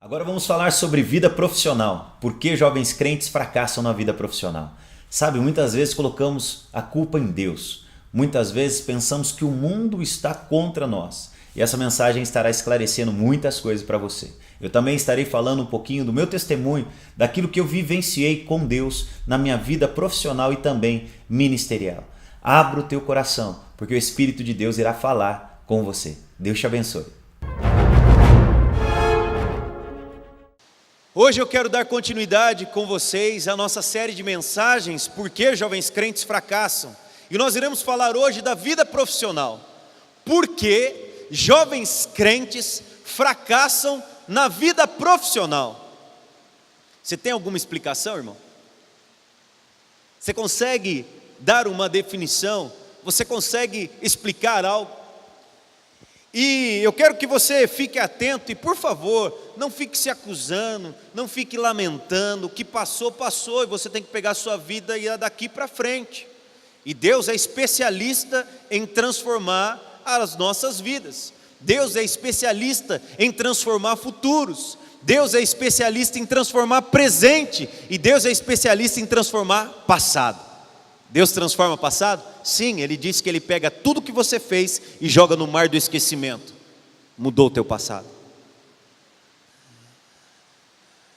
Agora vamos falar sobre vida profissional. Por que jovens crentes fracassam na vida profissional? Sabe, muitas vezes colocamos a culpa em Deus. Muitas vezes pensamos que o mundo está contra nós. E essa mensagem estará esclarecendo muitas coisas para você. Eu também estarei falando um pouquinho do meu testemunho, daquilo que eu vivenciei com Deus na minha vida profissional e também ministerial. Abra o teu coração, porque o Espírito de Deus irá falar com você. Deus te abençoe. Hoje eu quero dar continuidade com vocês à nossa série de mensagens Por que jovens crentes fracassam? E nós iremos falar hoje da vida profissional. Por que jovens crentes fracassam na vida profissional? Você tem alguma explicação, irmão? Você consegue dar uma definição? Você consegue explicar algo? E eu quero que você fique atento e, por favor, não fique se acusando, não fique lamentando. O que passou, passou, e você tem que pegar a sua vida e ir daqui para frente. E Deus é especialista em transformar as nossas vidas. Deus é especialista em transformar futuros. Deus é especialista em transformar presente. E Deus é especialista em transformar passado. Deus transforma passado? Sim, Ele disse que Ele pega tudo que você fez e joga no mar do esquecimento. Mudou o teu passado.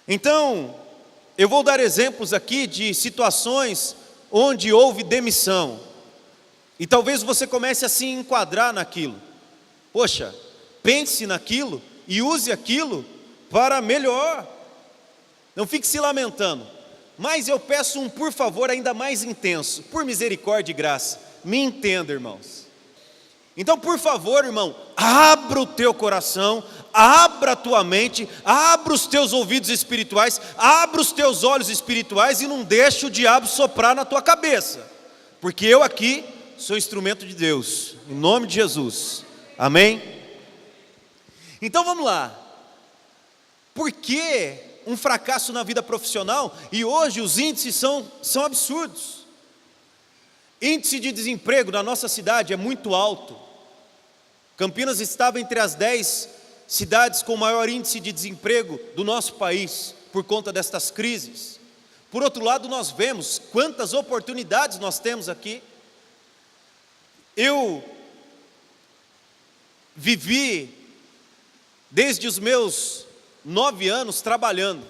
Então, eu vou dar exemplos aqui de situações onde houve demissão. E talvez você comece a se enquadrar naquilo. Poxa, pense naquilo e use aquilo para melhor. Não fique se lamentando. Mas eu peço um por favor ainda mais intenso, por misericórdia e graça, me entenda, irmãos. Então, por favor, irmão, abra o teu coração, abra a tua mente, abra os teus ouvidos espirituais, abra os teus olhos espirituais e não deixe o diabo soprar na tua cabeça, porque eu aqui sou instrumento de Deus, em nome de Jesus, amém? Então vamos lá, por que um fracasso na vida profissional? E hoje os índices são absurdos. Índice de desemprego na nossa cidade é muito alto. Campinas estava entre as 10 cidades com maior índice de desemprego do nosso país, por conta destas crises. Por outro lado, nós vemos quantas oportunidades nós temos aqui. Eu vivi desde os meus 9 anos trabalhando.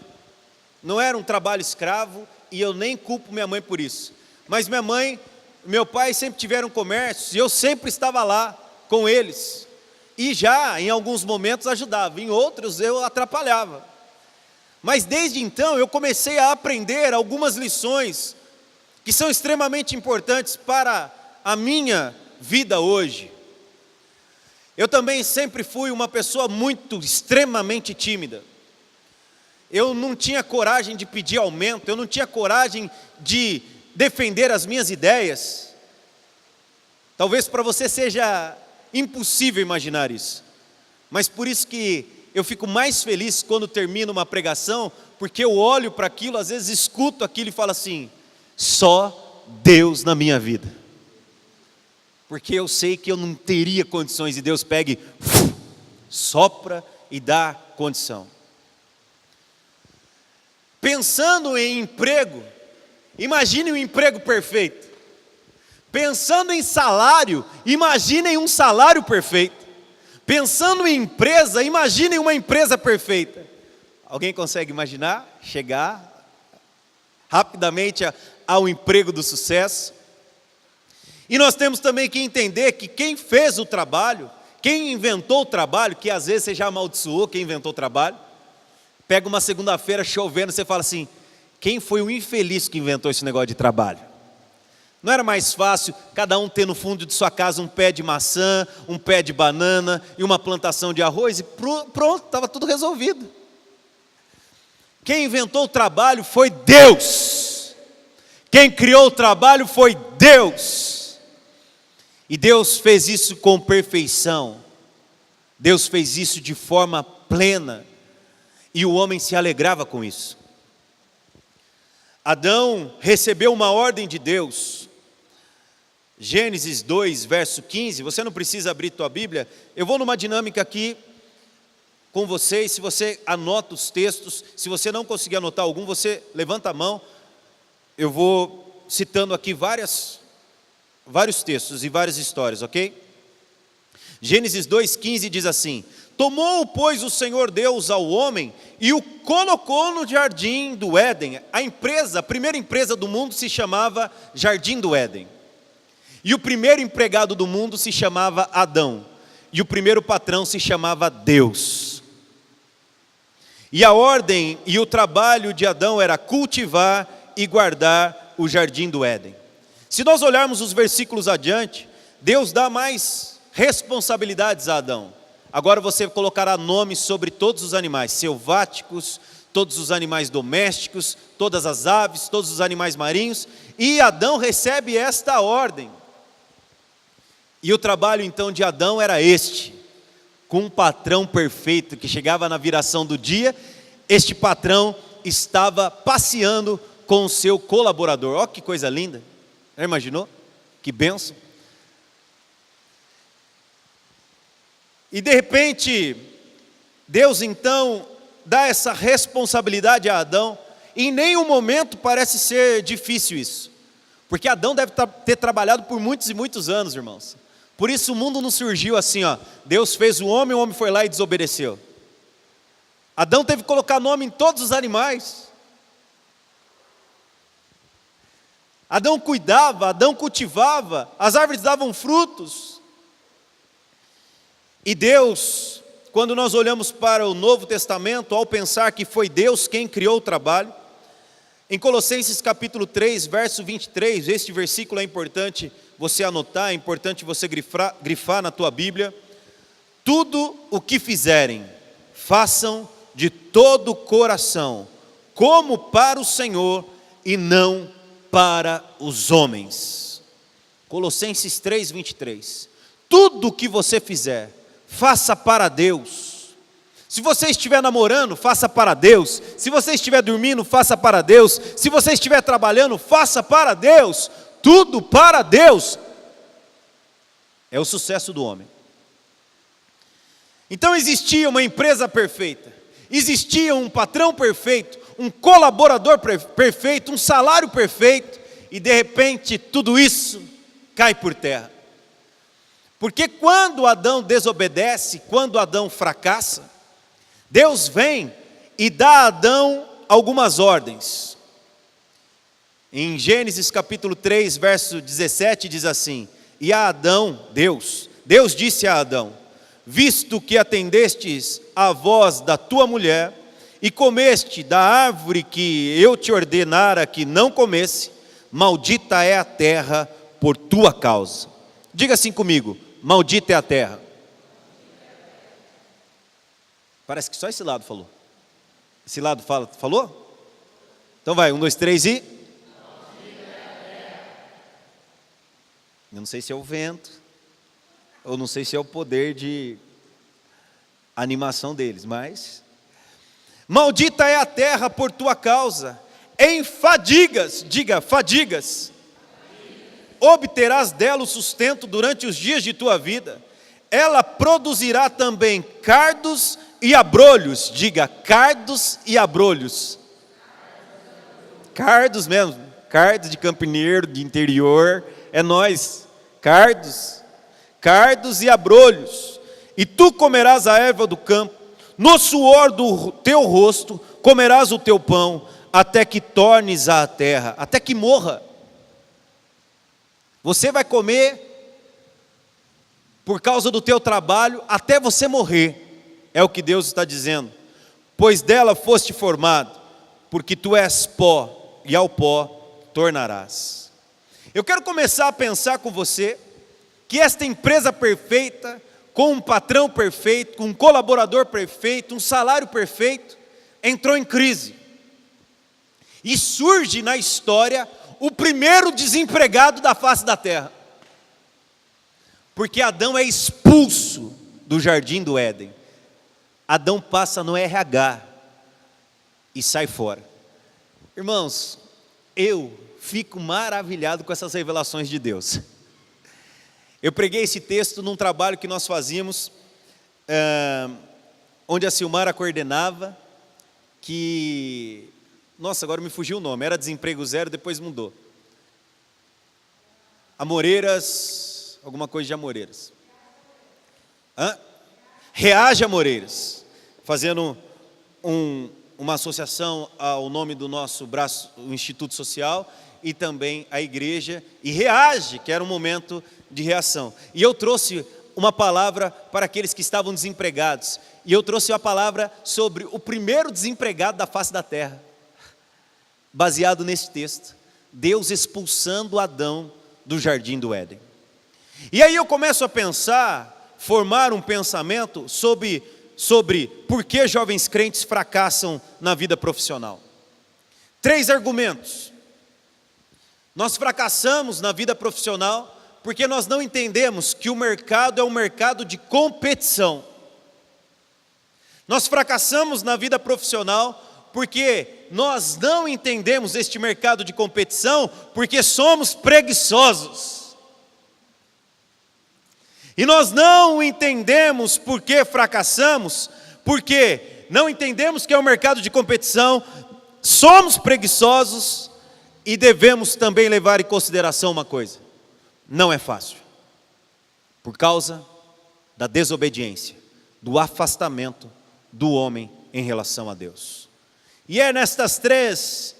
Não era um trabalho escravo e eu nem culpo minha mãe por isso. Mas minha mãe, meu pai sempre tiveram comércio e eu sempre estava lá com eles. E já em alguns momentos ajudava, em outros eu atrapalhava. Mas desde então eu comecei a aprender algumas lições que são extremamente importantes para a minha vida hoje. Eu também sempre fui uma pessoa extremamente tímida. Eu não tinha coragem de pedir aumento, eu não tinha coragem de defender as minhas ideias. Talvez para você seja impossível imaginar isso. Mas por isso que eu fico mais feliz quando termino uma pregação, porque eu olho para aquilo, às vezes escuto aquilo e falo assim: só Deus na minha vida. Porque eu sei que eu não teria condições, e Deus pega e sopra e dá condição. Pensando em emprego, imagine um emprego perfeito. Pensando em salário, imaginem um salário perfeito. Pensando em empresa, imaginem uma empresa perfeita. Alguém consegue imaginar? Chegar rapidamente ao emprego do sucesso? E nós temos também que entender que quem fez o trabalho, quem inventou o trabalho, que às vezes você já amaldiçoou quem inventou o trabalho, pega uma segunda-feira chovendo, você fala assim: quem foi o infeliz que inventou esse negócio de trabalho? Não era mais fácil cada um ter no fundo de sua casa um pé de maçã, um pé de banana e uma plantação de arroz e pronto, estava tudo resolvido. Quem inventou o trabalho foi Deus. Quem criou o trabalho foi Deus. E Deus fez isso com perfeição. Deus fez isso de forma plena. E o homem se alegrava com isso. Adão recebeu uma ordem de Deus. Gênesis 2, verso 15. Você não precisa abrir tua Bíblia. Eu vou numa dinâmica aqui com você, e se você anota os textos, se você não conseguir anotar algum, você levanta a mão, eu vou citando aqui vários textos e várias histórias, ok? Gênesis 2,15 diz assim: tomou, pois, o Senhor Deus ao homem e o colocou no jardim do Éden. A primeira empresa do mundo se chamava Jardim do Éden. E o primeiro empregado do mundo se chamava Adão. E o primeiro patrão se chamava Deus. E a ordem e o trabalho de Adão era cultivar e guardar o Jardim do Éden. Se nós olharmos os versículos adiante, Deus dá mais responsabilidades a Adão. Agora você colocará nomes sobre todos os animais selváticos, todos os animais domésticos, todas as aves, todos os animais marinhos. E Adão recebe esta ordem. E o trabalho então de Adão era este: com um patrão perfeito que chegava na viração do dia, este patrão estava passeando com o seu colaborador. Olha que coisa linda, já imaginou? Que bênção. E de repente, Deus então dá essa responsabilidade a Adão. Em nenhum momento parece ser difícil isso, porque Adão deve ter trabalhado por muitos e muitos anos, irmãos. Por isso o mundo não surgiu assim, ó. Deus fez o homem foi lá e desobedeceu. Adão teve que colocar nome em todos os animais. Adão cuidava, Adão cultivava, as árvores davam frutos. E Deus, quando nós olhamos para o Novo Testamento, ao pensar que foi Deus quem criou o trabalho, em Colossenses capítulo 3, verso 23, este versículo é importante você anotar, é importante você grifar na tua Bíblia: tudo o que fizerem, façam de todo o coração, como para o Senhor e não para os homens. Colossenses 3, 23. Tudo o que você fizer, faça para Deus. Se você estiver namorando, faça para Deus. Se você estiver dormindo, faça para Deus. Se você estiver trabalhando, faça para Deus. Tudo para Deus. É o sucesso do homem. Então existia uma empresa perfeita, existia um patrão perfeito, um colaborador perfeito, um salário perfeito, e de repente tudo isso cai por terra. Porque quando Adão desobedece, quando Adão fracassa, Deus vem e dá a Adão algumas ordens. Em Gênesis capítulo 3, verso 17, diz assim: e a Adão, Deus disse a Adão: visto que atendestes à voz da tua mulher, e comeste da árvore que eu te ordenara que não comesse, maldita é a terra por tua causa. Diga assim comigo: maldita é a terra. Parece que só esse lado falou. Esse lado falou? Então vai, 1, 2, 3 e... Eu não sei se é o vento, ou não sei se é o poder de animação deles, mas... maldita é a terra por tua causa, em fadigas, diga fadigas, obterás dela o sustento durante os dias de tua vida. Ela produzirá também cardos e abrolhos, diga cardos e abrolhos. Cardos mesmo, cardos de campineiro, de interior, é nós. Cardos e abrolhos. E tu comerás a erva do campo, no suor do teu rosto comerás o teu pão, até que tornes à terra, até que morra. Você vai comer por causa do teu trabalho até você morrer, é o que Deus está dizendo. Pois dela foste formado, porque tu és pó, e ao pó tornarás. Eu quero começar a pensar com você que esta empresa perfeita, com um patrão perfeito, com um colaborador perfeito, um salário perfeito, entrou em crise. E surge na história o primeiro desempregado da face da terra. Porque Adão é expulso do jardim do Éden. Adão passa no RH e sai fora. Irmãos, eu fico maravilhado com essas revelações de Deus. Eu preguei esse texto num trabalho que nós fazíamos onde a Silmara coordenava, que, nossa, agora me fugiu o nome, era Desemprego Zero, depois mudou. Amoreiras, alguma coisa de Amoreiras. Reage Amoreiras, fazendo uma associação ao nome do nosso braço, o Instituto Social, e também a igreja, e Reage, que era um momento de reação. E eu trouxe uma palavra para aqueles que estavam desempregados, e eu trouxe uma palavra sobre o primeiro desempregado da face da terra, baseado nesse texto, Deus expulsando Adão do jardim do Éden. E aí eu começo a pensar, formar um pensamento sobre por que jovens crentes fracassam na vida profissional. 3 argumentos. Nós fracassamos na vida profissional porque nós não entendemos que o mercado é um mercado de competição. Nós fracassamos na vida profissional porque nós não entendemos este mercado de competição, porque somos preguiçosos. E nós não entendemos por que fracassamos, porque não entendemos que é um mercado de competição, somos preguiçosos e devemos também levar em consideração uma coisa: não é fácil, por causa da desobediência, do afastamento do homem em relação a Deus. E é nestas 3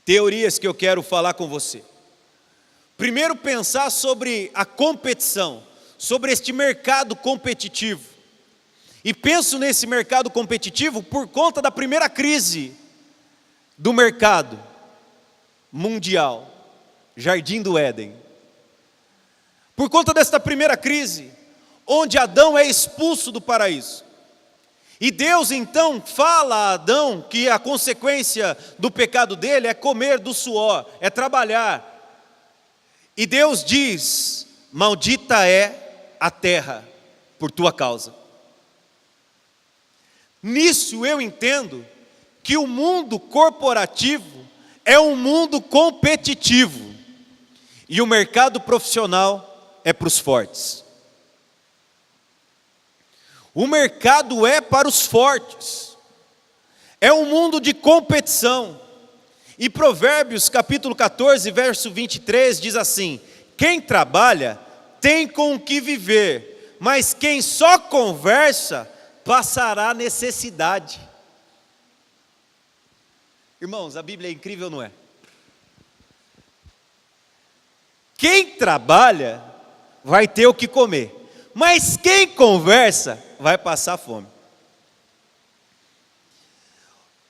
teorias que eu quero falar com você. Primeiro, pensar sobre a competição, sobre este mercado competitivo. E penso nesse mercado competitivo por conta da primeira crise do mercado mundial, Jardim do Éden. Por conta desta primeira crise, onde Adão é expulso do paraíso. E Deus então fala a Adão que a consequência do pecado dele é comer do suor, é trabalhar. E Deus diz: maldita é a terra por tua causa. Nisso eu entendo que o mundo corporativo é um mundo competitivo. E o mercado profissional é para os fortes. O mercado é para os fortes. É um mundo de competição. E Provérbios capítulo 14, verso 23 diz assim: quem trabalha tem com o que viver, mas quem só conversa passará necessidade. Irmãos, a Bíblia é incrível, não é? Quem trabalha vai ter o que comer, mas quem conversa vai passar fome.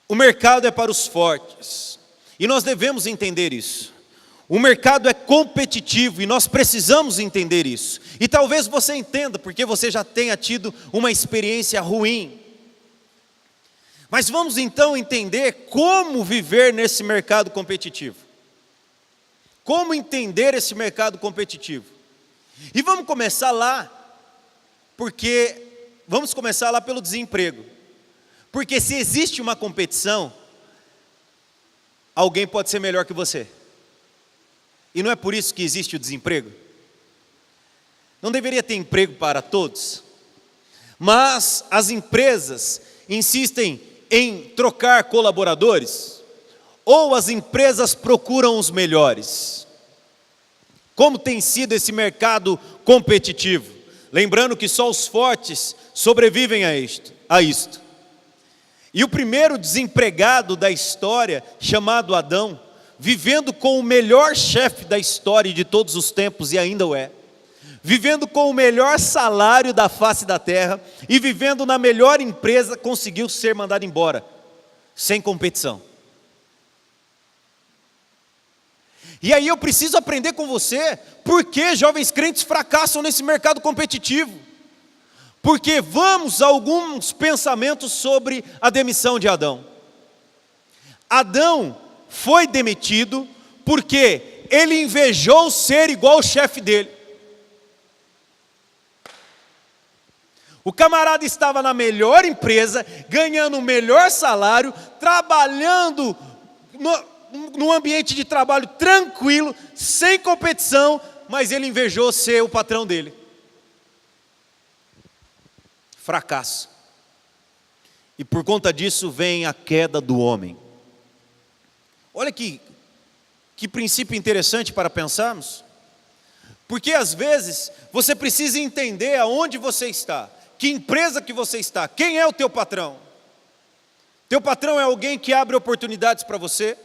O mercado é para os fortes, e nós devemos entender isso. O mercado é competitivo e nós precisamos entender isso. E talvez você entenda, porque você já tenha tido uma experiência ruim. Mas vamos então entender como viver nesse mercado competitivo. Como entender esse mercado competitivo. E vamos começar lá, vamos começar lá pelo desemprego. Porque se existe uma competição, alguém pode ser melhor que você. E não é por isso que existe o desemprego? Não deveria ter emprego para todos? Mas as empresas insistem em trocar colaboradores? Ou as empresas procuram os melhores? Como tem sido esse mercado competitivo? Lembrando que só os fortes sobrevivem a isto. E o primeiro desempregado da história, chamado Adão, vivendo com o melhor chefe da história de todos os tempos, e ainda o é, vivendo com o melhor salário da face da terra, e vivendo na melhor empresa, conseguiu ser mandado embora, sem competição. E aí eu preciso aprender com você, por que jovens crentes fracassam nesse mercado competitivo. Porque vamos a alguns pensamentos sobre a demissão de Adão. Adão foi demitido porque ele invejou ser igual ao chefe dele. O camarada estava na melhor empresa, ganhando o melhor salário, trabalhando num ambiente de trabalho tranquilo, sem competição, mas ele invejou ser o patrão dele. Fracasso. E por conta disso vem a queda do homem. Olha que princípio interessante para pensarmos. Porque às vezes você precisa entender aonde você está, que empresa que você está, quem é o teu patrão. Teu patrão é alguém que abre oportunidades para você?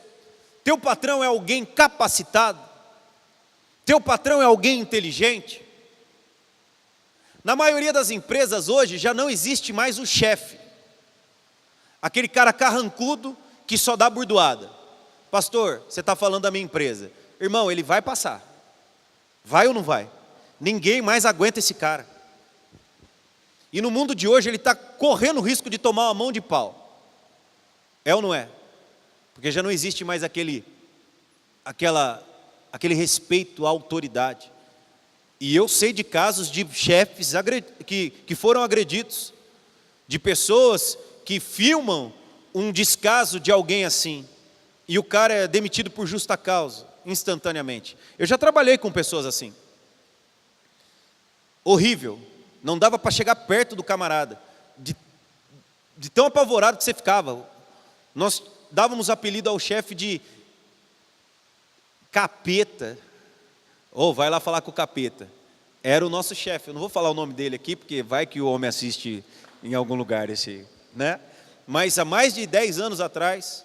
Teu patrão é alguém capacitado? Teu patrão é alguém inteligente? Na maioria das empresas hoje já não existe mais o chefe, aquele cara carrancudo que só dá burdoada. Pastor, você está falando da minha empresa. Irmão, ele vai passar. Vai ou não vai? Ninguém mais aguenta esse cara. E no mundo de hoje ele está correndo o risco de tomar uma mão de pau. É ou não é? Porque já não existe mais aquele respeito à autoridade. E eu sei de casos de chefes que foram agredidos, de pessoas que filmam um descaso de alguém assim, e o cara é demitido por justa causa, instantaneamente. Eu já trabalhei com pessoas assim. Horrível. Não dava para chegar perto do camarada, de tão apavorado que você ficava. Nós dávamos apelido ao chefe de capeta. Vai lá falar com o capeta. Era o nosso chefe. Eu não vou falar o nome dele aqui, porque vai que o homem assiste em algum lugar né? Mas há mais de 10 anos atrás,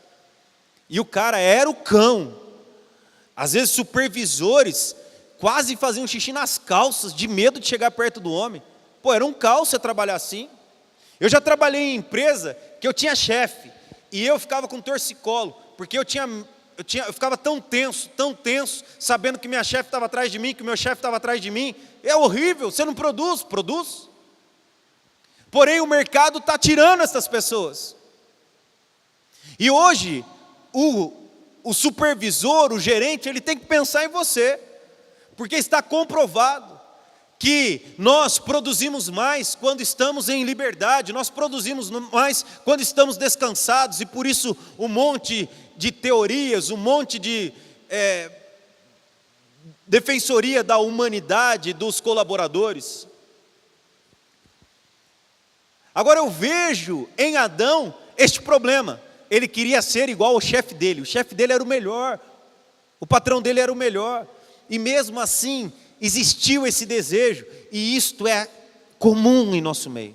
e o cara era o cão. Às vezes supervisores quase faziam xixi nas calças, de medo de chegar perto do homem. Era um caos você trabalhar assim. Eu já trabalhei em empresa que eu tinha chefe, e eu ficava com torcicolo, porque eu ficava tão tenso, sabendo que minha chefe estava atrás de mim, que o meu chefe estava atrás de mim. É horrível, você não produz. Porém o mercado está tirando essas pessoas. E hoje, o supervisor, o gerente, ele tem que pensar em você, porque está comprovado que nós produzimos mais quando estamos em liberdade, nós produzimos mais quando estamos descansados, e por isso um monte de teorias, um monte de defensoria da humanidade dos colaboradores. Agora eu vejo em Adão este problema. Ele queria ser igual ao chefe dele. O chefe dele era o melhor, o patrão dele era o melhor, e mesmo assim existiu esse desejo, e isto é comum em nosso meio.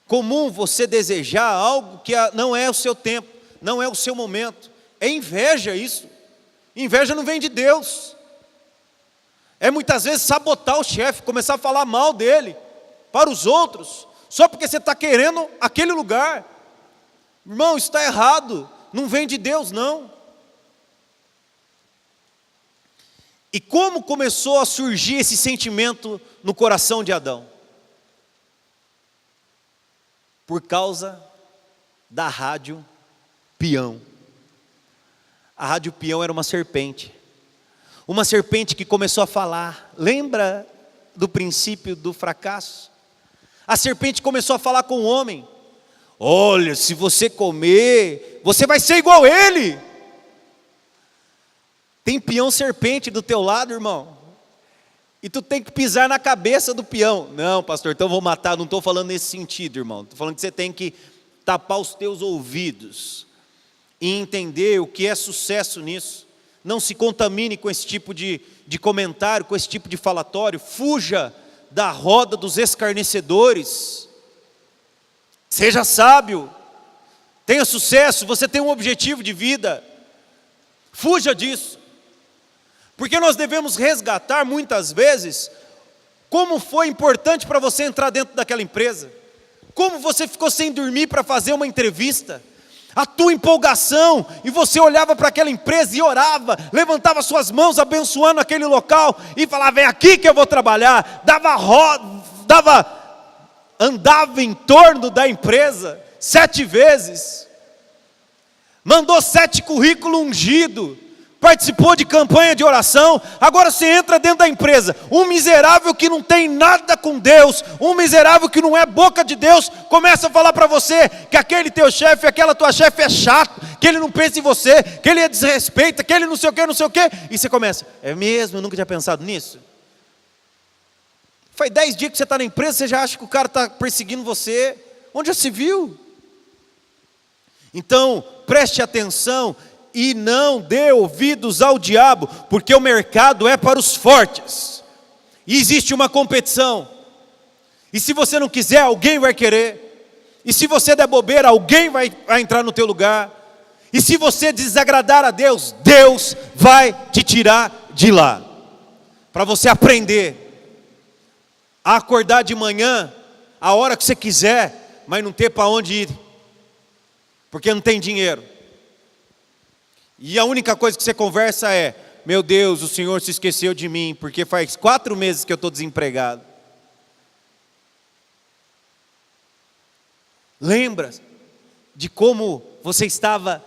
Comum você desejar algo que não é o seu tempo, não é o seu momento. É inveja isso. Inveja não vem de Deus. É muitas vezes sabotar o chefe, começar a falar mal dele para os outros, só porque você está querendo aquele lugar. Irmão, isso está errado. Não vem de Deus, não. E como começou a surgir esse sentimento no coração de Adão? Por causa da rádio peão. A rádio peão era uma serpente que começou a falar. Lembra do princípio do fracasso? A serpente começou a falar com o homem. Olha, se você comer, você vai ser igual a ele. Tem peão serpente do teu lado, irmão, e tu tem que pisar na cabeça do peão. Não, pastor, então eu vou matar. Não estou falando nesse sentido, irmão. Estou falando que você tem que tapar os teus ouvidos e entender o que é sucesso nisso. Não se contamine com esse tipo de comentário, com esse tipo de falatório. Fuja da roda dos escarnecedores. Seja sábio, tenha sucesso. Você tem um objetivo de vida, fuja disso. Porque nós devemos resgatar muitas vezes como foi importante para você entrar dentro daquela empresa, como você ficou sem dormir para fazer uma entrevista, a tua empolgação, e você olhava para aquela empresa e orava, levantava suas mãos abençoando aquele local e falava: vem aqui que eu vou trabalhar. Andava em torno da empresa 7 vezes, mandou 7 currículos ungidos, participou de campanha de oração. Agora você entra dentro da empresa, um miserável que não tem nada com Deus, um miserável que não é boca de Deus, começa a falar para você que aquele teu chefe, aquela tua chefe é chato, que ele não pensa em você, que ele desrespeita, que ele não sei o que, e você começa: é mesmo? Eu nunca tinha pensado nisso. Faz 10 dias que você está na empresa, você já acha que o cara está perseguindo você. Onde já se viu? Então, preste atenção e não dê ouvidos ao diabo, porque o mercado é para os fortes. E existe uma competição. E se você não quiser, alguém vai querer. E se você der bobeira, alguém vai entrar no teu lugar. E se você desagradar a Deus, Deus vai te tirar de lá. Para você aprender a acordar de manhã, a hora que você quiser, mas não ter para onde ir. Porque não tem dinheiro. E a única coisa que você conversa é: meu Deus, o Senhor se esqueceu de mim, porque faz 4 meses que eu estou desempregado. Lembra de como você estava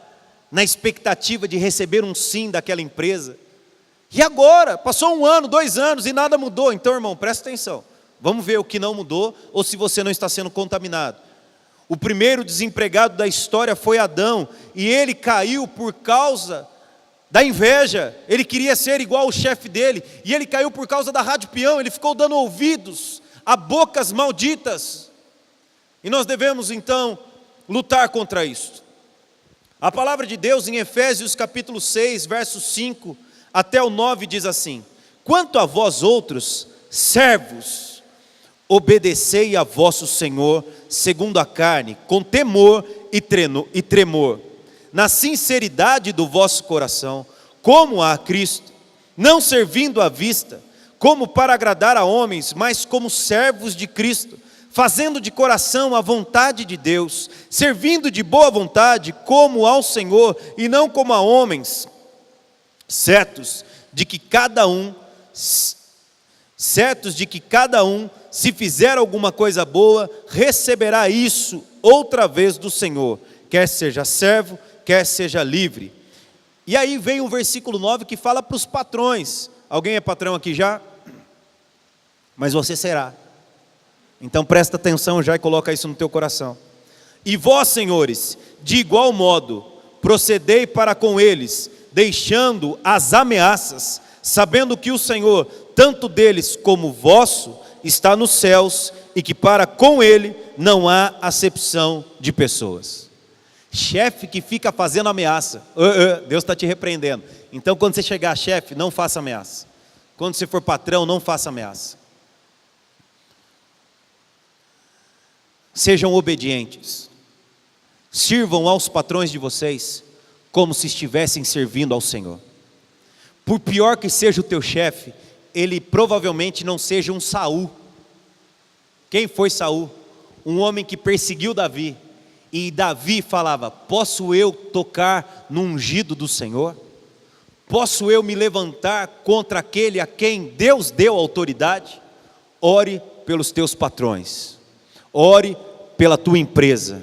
na expectativa de receber um sim daquela empresa? E agora, passou 1 ano, 2 anos e nada mudou. Então, irmão, presta atenção. Vamos ver o que não mudou ou se você não está sendo contaminado. O primeiro desempregado da história foi Adão, e ele caiu por causa da inveja. Ele queria ser igual ao chefe dele, e ele caiu por causa da rádio peão. Ele ficou dando ouvidos a bocas malditas. E nós devemos então lutar contra isso. A palavra de Deus em Efésios capítulo 6, versos 5 até o 9 diz assim: quanto a vós outros, servos, obedecei a vosso Senhor segundo a carne, com temor e tremor, na sinceridade do vosso coração, como a Cristo, não servindo à vista, como para agradar a homens, mas como servos de Cristo, fazendo de coração a vontade de Deus, servindo de boa vontade, como ao Senhor, e não como a homens, certos de que cada um, se fizer alguma coisa boa, receberá isso outra vez do Senhor, quer seja servo, quer seja livre. E aí vem o versículo 9 que fala para os patrões. Alguém é patrão aqui já? Mas você será. Então presta atenção já e coloca isso no teu coração. E vós, senhores, de igual modo, procedei para com eles, deixando as ameaças, sabendo que o Senhor, tanto deles como vosso, está nos céus, e que para com ele não há acepção de pessoas. Chefe que fica fazendo ameaça, Deus está te repreendendo. Então quando você chegar chefe, não faça ameaça. Quando você for patrão, não faça ameaça. Sejam obedientes, sirvam aos patrões de vocês, como se estivessem servindo ao Senhor. Por pior que seja o teu chefe, ele provavelmente não seja um Saul. Quem foi Saul? Um homem que perseguiu Davi, e Davi falava: posso eu tocar no ungido do Senhor? Posso eu me levantar contra aquele a quem Deus deu autoridade? Ore pelos teus patrões, ore pela tua empresa,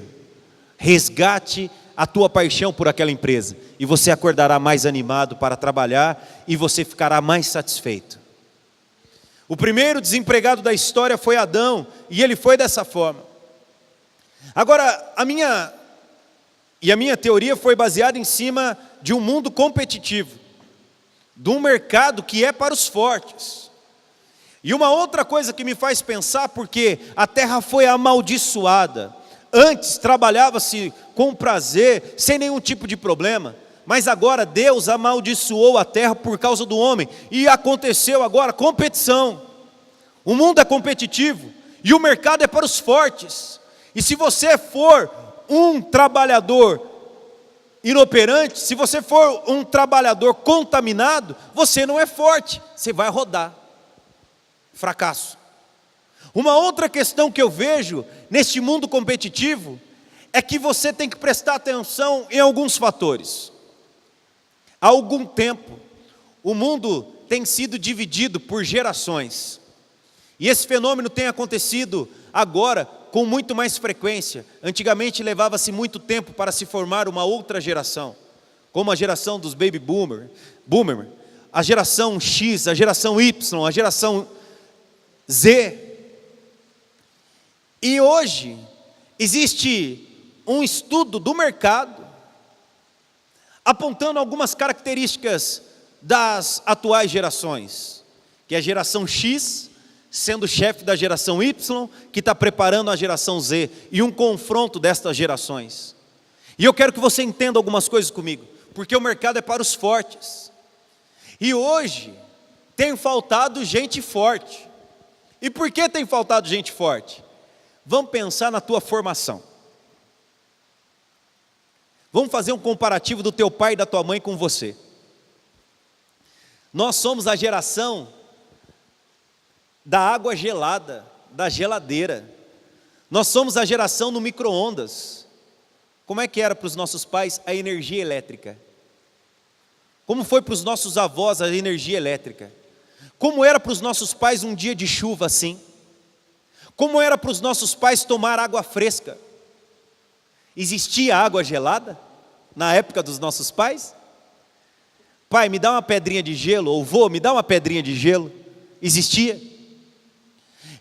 resgate a tua paixão por aquela empresa, e você acordará mais animado para trabalhar, e você ficará mais satisfeito. O primeiro desempregado da história foi Adão, e ele foi dessa forma. Agora, a minha teoria foi baseada em cima de um mundo competitivo, de um mercado que é para os fortes. E uma outra coisa que me faz pensar, porque a terra foi amaldiçoada. Antes trabalhava-se com prazer, sem nenhum tipo de problema, mas agora Deus amaldiçoou a terra por causa do homem, e aconteceu agora competição. O mundo é competitivo, e o mercado é para os fortes. E se você for um trabalhador inoperante, se você for um trabalhador contaminado, você não é forte, você vai rodar. Fracasso. Uma outra questão que eu vejo neste mundo competitivo é que você tem que prestar atenção em alguns fatores. Há algum tempo, o mundo tem sido dividido por gerações. E esse fenômeno tem acontecido agora com muito mais frequência. Antigamente levava-se muito tempo para se formar uma outra geração, como a geração dos baby boomer, a geração X, a geração Y, a geração Z. E hoje existe um estudo do mercado apontando algumas características das atuais gerações, que a geração X sendo chefe da geração Y, que está preparando a geração Z, e um confronto destas gerações. E eu quero que você entenda algumas coisas comigo, porque o mercado é para os fortes, e hoje tem faltado gente forte. E por que tem faltado gente forte? Vamos pensar na tua formação. Vamos fazer um comparativo do teu pai e da tua mãe com você. Nós somos a geração da água gelada, da geladeira. Nós somos a geração do micro-ondas. Como é que era para os nossos pais a energia elétrica? Como foi para os nossos avós a energia elétrica? Como era para os nossos pais um dia de chuva assim? Como era para os nossos pais tomar água fresca? Existia água gelada na época dos nossos pais? Pai, me dá uma pedrinha de gelo, ou vô, me dá uma pedrinha de gelo. Existia.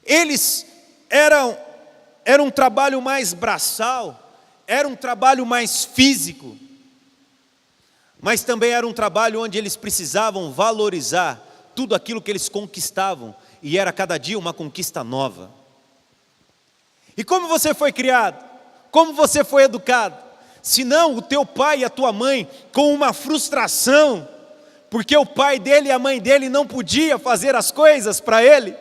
Eles era um trabalho mais braçal, era um trabalho mais físico, mas também era um trabalho onde eles precisavam valorizar tudo aquilo que eles conquistavam, e era cada dia uma conquista nova. E como você foi criado? Como você foi educado? Se não, o teu pai e a tua mãe com uma frustração, porque o pai dele e a mãe dele não podia fazer as coisas para ele.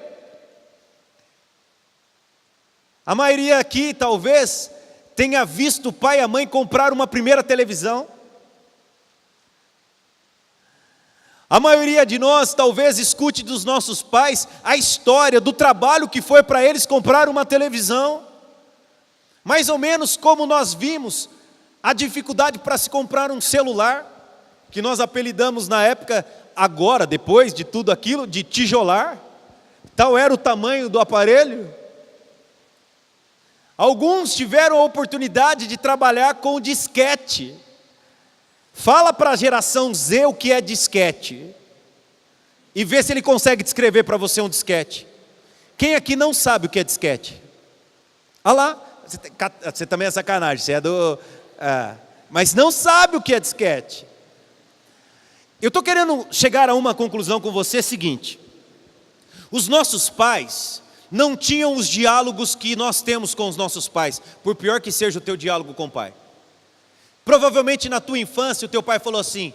A maioria aqui talvez tenha visto o pai e a mãe comprar uma primeira televisão. A maioria de nós talvez escute dos nossos pais a história do trabalho que foi para eles comprar uma televisão. Mais ou menos como nós vimos a dificuldade para se comprar um celular, que nós apelidamos na época, agora, depois de tudo aquilo, de tijolar. Tal era o tamanho do aparelho. Alguns tiveram a oportunidade de trabalhar com disquete. Fala para a geração Z o que é disquete, e vê se ele consegue descrever para você um disquete. Quem aqui não sabe o que é disquete? Olha lá, você também é sacanagem, você é do... mas não sabe o que é disquete. Eu estou querendo chegar a uma conclusão com você seguinte: os nossos pais não tinham os diálogos que nós temos com os nossos pais, por pior que seja o teu diálogo com o pai. Provavelmente na tua infância o teu pai falou assim: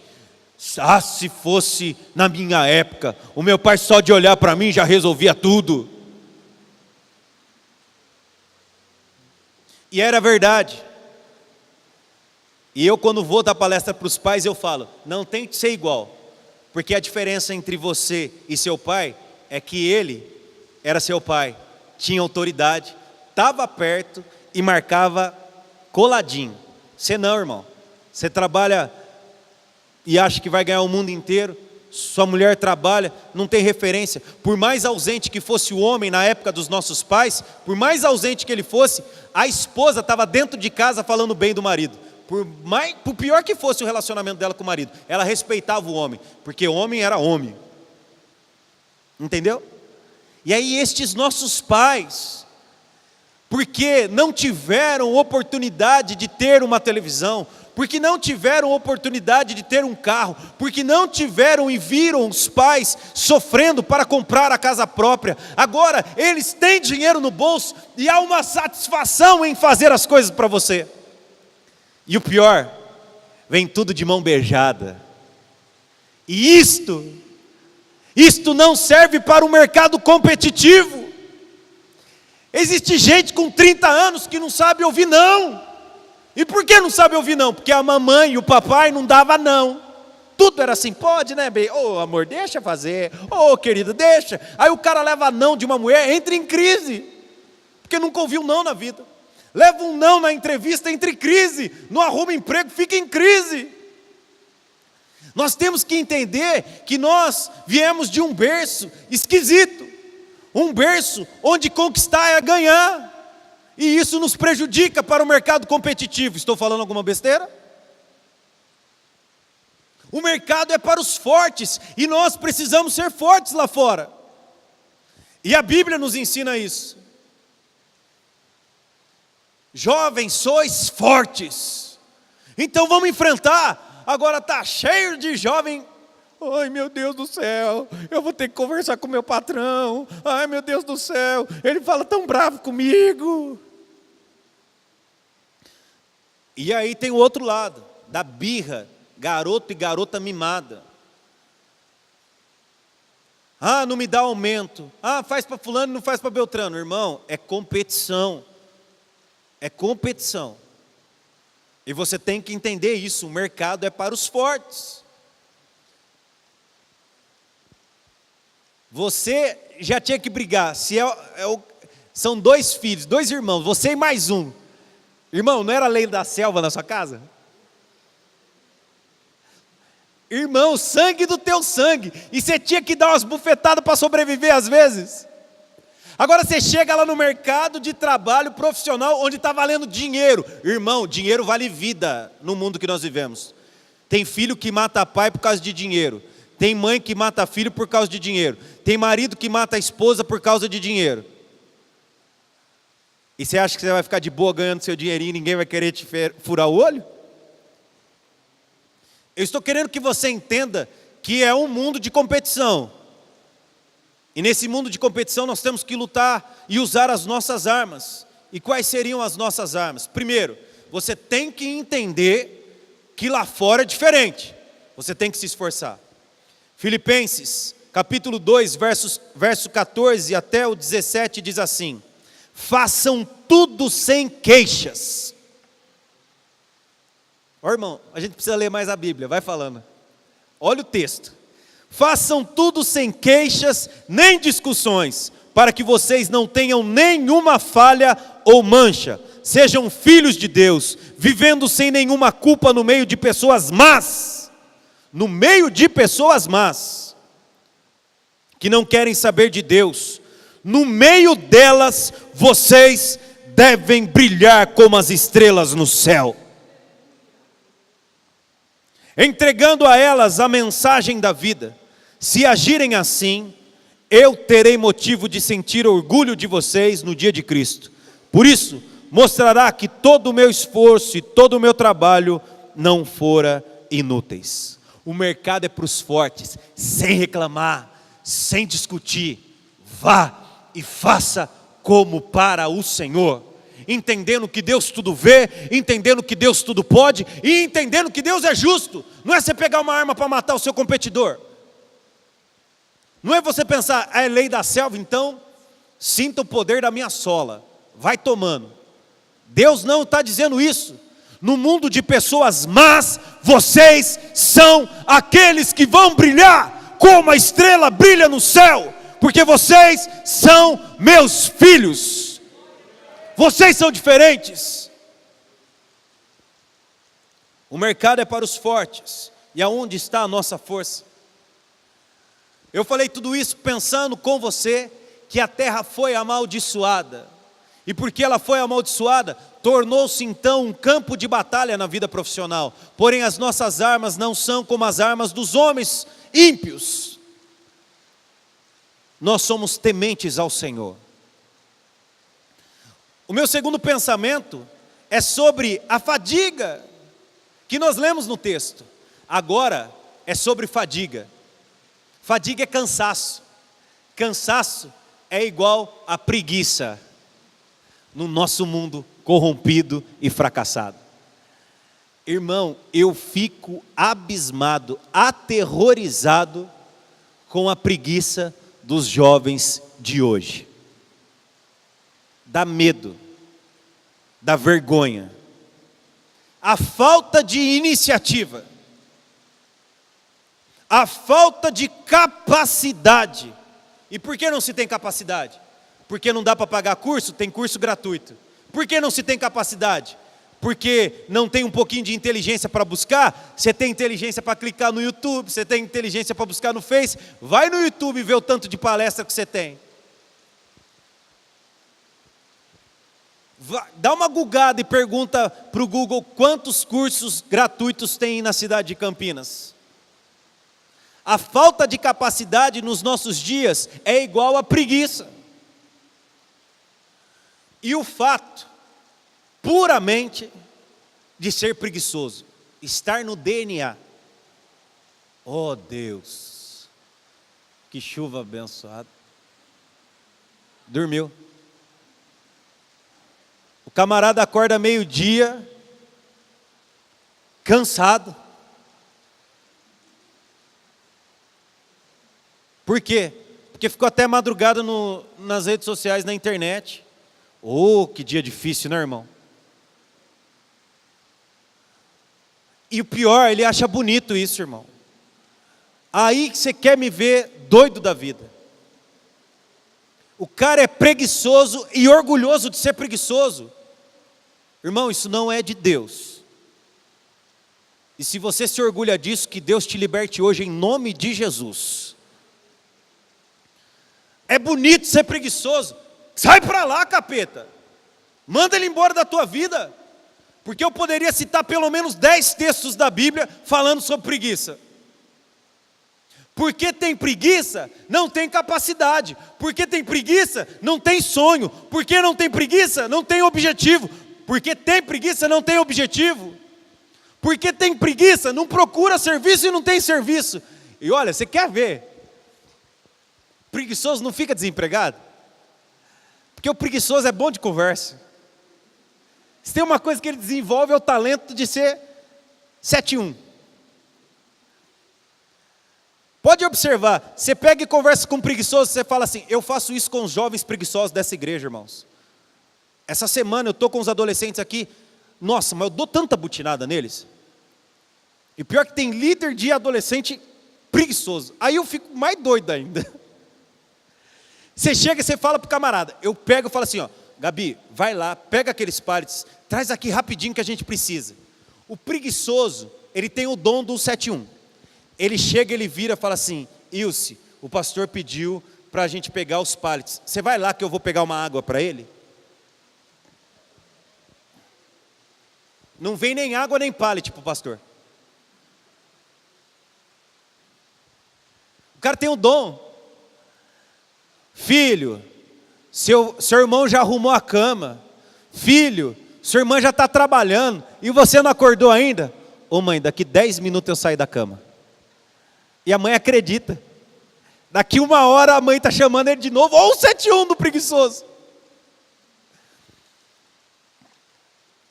se fosse na minha época, o meu pai só de olhar para mim já resolvia tudo. E era verdade. E eu, quando vou dar palestra para os pais, eu falo: não tem que ser igual, porque a diferença entre você e seu pai é que ele era seu pai, tinha autoridade, estava perto e marcava coladinho. Você não, irmão. Você trabalha e acha que vai ganhar o mundo inteiro. Sua mulher trabalha, não tem referência. Por mais ausente que fosse o homem na época dos nossos pais, por mais ausente que ele fosse, a esposa estava dentro de casa falando bem do marido. Por pior que fosse o relacionamento dela com o marido, ela respeitava o homem, porque homem era homem. Entendeu? E aí estes nossos pais, porque não tiveram oportunidade de ter uma televisão, porque não tiveram oportunidade de ter um carro, porque não tiveram e viram os pais sofrendo para comprar a casa própria, agora eles têm dinheiro no bolso e há uma satisfação em fazer as coisas para você. E o pior, vem tudo de mão beijada. E isto não serve para o mercado competitivo. Existe gente com 30 anos que não sabe ouvir não. E por que não sabe ouvir não? Porque a mamãe e o papai não davam não. Tudo era assim: pode, né, bem? Ô, amor, deixa fazer. Ô, querido, deixa. Aí o cara leva não de uma mulher, entra em crise, porque nunca ouviu não na vida. Leva um não na entrevista, entra em crise. Não arruma emprego, fica em crise. Nós temos que entender que nós viemos de um berço esquisito, um berço onde conquistar é ganhar, e isso nos prejudica para o mercado competitivo. Estou falando alguma besteira? O mercado é para os fortes, e nós precisamos ser fortes lá fora, e a Bíblia nos ensina isso. Jovens, sois fortes, então vamos enfrentar. Agora está cheio de jovem, Ai, meu Deus do céu, eu vou ter que conversar com meu patrão. Ai, meu Deus do céu, ele fala tão bravo comigo. E aí tem o outro lado, da birra, garoto e garota mimada. Ah, não me dá aumento. Ah, faz para fulano, não faz para Beltrano. Irmão, é competição. É competição. E você tem que entender isso, o mercado é para os fortes. Você já tinha que brigar, são 2 filhos, 2 irmãos, você e mais um. Irmão, não era a lei da selva na sua casa? Irmão, sangue do teu sangue, e você tinha que dar umas bufetadas para sobreviver às vezes. Agora você chega lá no mercado de trabalho profissional, onde está valendo dinheiro. Irmão, dinheiro vale vida no mundo que nós vivemos. Tem filho que mata pai por causa de dinheiro. Tem mãe que mata filho por causa de dinheiro. Tem marido que mata a esposa por causa de dinheiro. E você acha que você vai ficar de boa ganhando seu dinheirinho e ninguém vai querer te furar o olho? Eu estou querendo que você entenda que é um mundo de competição. E nesse mundo de competição nós temos que lutar e usar as nossas armas. E quais seriam as nossas armas? Primeiro, você tem que entender que lá fora é diferente. Você tem que se esforçar. Filipenses, capítulo 2, verso 14 até o 17 diz assim: façam tudo sem queixas. Ó, irmão, a gente precisa ler mais a Bíblia, vai falando. Olha o texto. Façam tudo sem queixas, nem discussões, para que vocês não tenham nenhuma falha ou mancha. Sejam filhos de Deus, vivendo sem nenhuma culpa no meio de pessoas más. No meio de pessoas más, que não querem saber de Deus. No meio delas, vocês devem brilhar como as estrelas no céu, entregando a elas a mensagem da vida. Se agirem assim, eu terei motivo de sentir orgulho de vocês no dia de Cristo. Por isso, mostrará que todo o meu esforço e todo o meu trabalho não fora inúteis. O mercado é para os fortes, sem reclamar, sem discutir. Vá e faça como para o Senhor, entendendo que Deus tudo vê, entendendo que Deus tudo pode e entendendo que Deus é justo. Não é você pegar uma arma para matar o seu competidor. Não é você pensar, é lei da selva, então sinta o poder da minha sola, vai tomando. Deus não está dizendo isso. No mundo de pessoas más, vocês são aqueles que vão brilhar como a estrela brilha no céu, porque vocês são meus filhos. Vocês são diferentes. O mercado é para os fortes. E aonde está a nossa força? Eu falei tudo isso pensando com você que a terra foi amaldiçoada. E porque ela foi amaldiçoada, tornou-se então um campo de batalha na vida profissional. Porém as nossas armas não são como as armas dos homens ímpios. Nós somos tementes ao Senhor. O meu segundo pensamento é sobre a fadiga que nós lemos no texto. Agora é sobre fadiga. Fadiga é cansaço. Cansaço é igual a preguiça no nosso mundo corrompido e fracassado. Irmão, eu fico abismado, aterrorizado com a preguiça dos jovens de hoje. Dá medo, dá vergonha, a falta de iniciativa, a falta de capacidade. E por que não se tem capacidade? Porque não dá para pagar curso? Tem curso gratuito. Por que não se tem capacidade? Porque não tem um pouquinho de inteligência para buscar? Você tem inteligência para clicar no YouTube, você tem inteligência para buscar no Face, vai no YouTube e vê o tanto de palestra que você tem. Dá uma googada e pergunta para o Google quantos cursos gratuitos tem na cidade de Campinas. A falta de capacidade nos nossos dias é igual a preguiça. E o fato, puramente, de ser preguiçoso, estar no DNA. Oh Deus, que chuva abençoada. Dormiu. O camarada acorda meio-dia, cansado. Por quê? Porque ficou até madrugada nas redes sociais, na internet. Oh, que dia difícil, né, irmão? E o pior, ele acha bonito isso, irmão. Aí que você quer me ver doido da vida. O cara é preguiçoso e orgulhoso de ser preguiçoso. Irmão, isso não é de Deus. E se você se orgulha disso, que Deus te liberte hoje em nome de Jesus. É bonito ser preguiçoso. Sai para lá, capeta. Manda ele embora da tua vida. Porque eu poderia citar pelo menos 10 textos da Bíblia falando sobre preguiça. Porque tem preguiça, não tem capacidade. Porque tem preguiça, não tem sonho. Porque não tem preguiça, não tem objetivo. Porque tem preguiça, não tem objetivo. Porque tem preguiça, não procura serviço e não tem serviço. E olha, você quer ver? Preguiçoso não fica desempregado? Porque o preguiçoso é bom de conversa. Se tem uma coisa que ele desenvolve é o talento de ser 7-1. Pode observar, você pega e conversa com um preguiçoso, você fala assim, eu faço isso com os jovens preguiçosos dessa igreja, irmãos. Essa semana eu estou com os adolescentes aqui, nossa, mas eu dou tanta butinada neles. E pior que tem líder de adolescente preguiçoso, aí eu fico mais doido ainda. Você chega e você fala para o camarada, eu pego e falo assim, ó, Gabi, vai lá, pega aqueles pallets, traz aqui rapidinho que a gente precisa. O preguiçoso, ele tem o dom do 7-1. Ele chega, ele vira e fala assim, Ilse, o pastor pediu para a gente pegar os pallets. Você vai lá que eu vou pegar uma água para ele? Não vem nem água nem pallet para o pastor. O cara tem um dom. Filho, seu irmão já arrumou a cama. Filho, sua irmã já está trabalhando e você não acordou ainda? Ô mãe, daqui 10 minutos eu saio da cama. E a mãe acredita. Daqui 1 hora a mãe está chamando ele de novo. Ou o 7-1 do preguiçoso.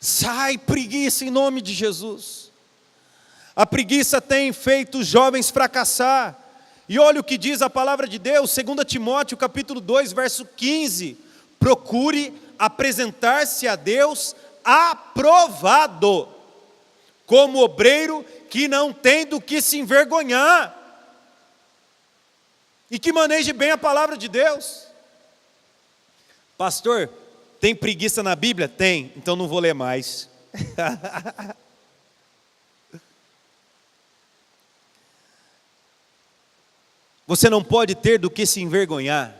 Sai preguiça em nome de Jesus. A preguiça tem feito os jovens fracassar. E olha o que diz a palavra de Deus, 2 Timóteo capítulo 2, verso 15. Procure apresentar-se a Deus aprovado, como obreiro que não tem do que se envergonhar, e que maneje bem a palavra de Deus. Pastor, tem preguiça na Bíblia? Tem, então não vou ler mais. Você não pode ter do que se envergonhar.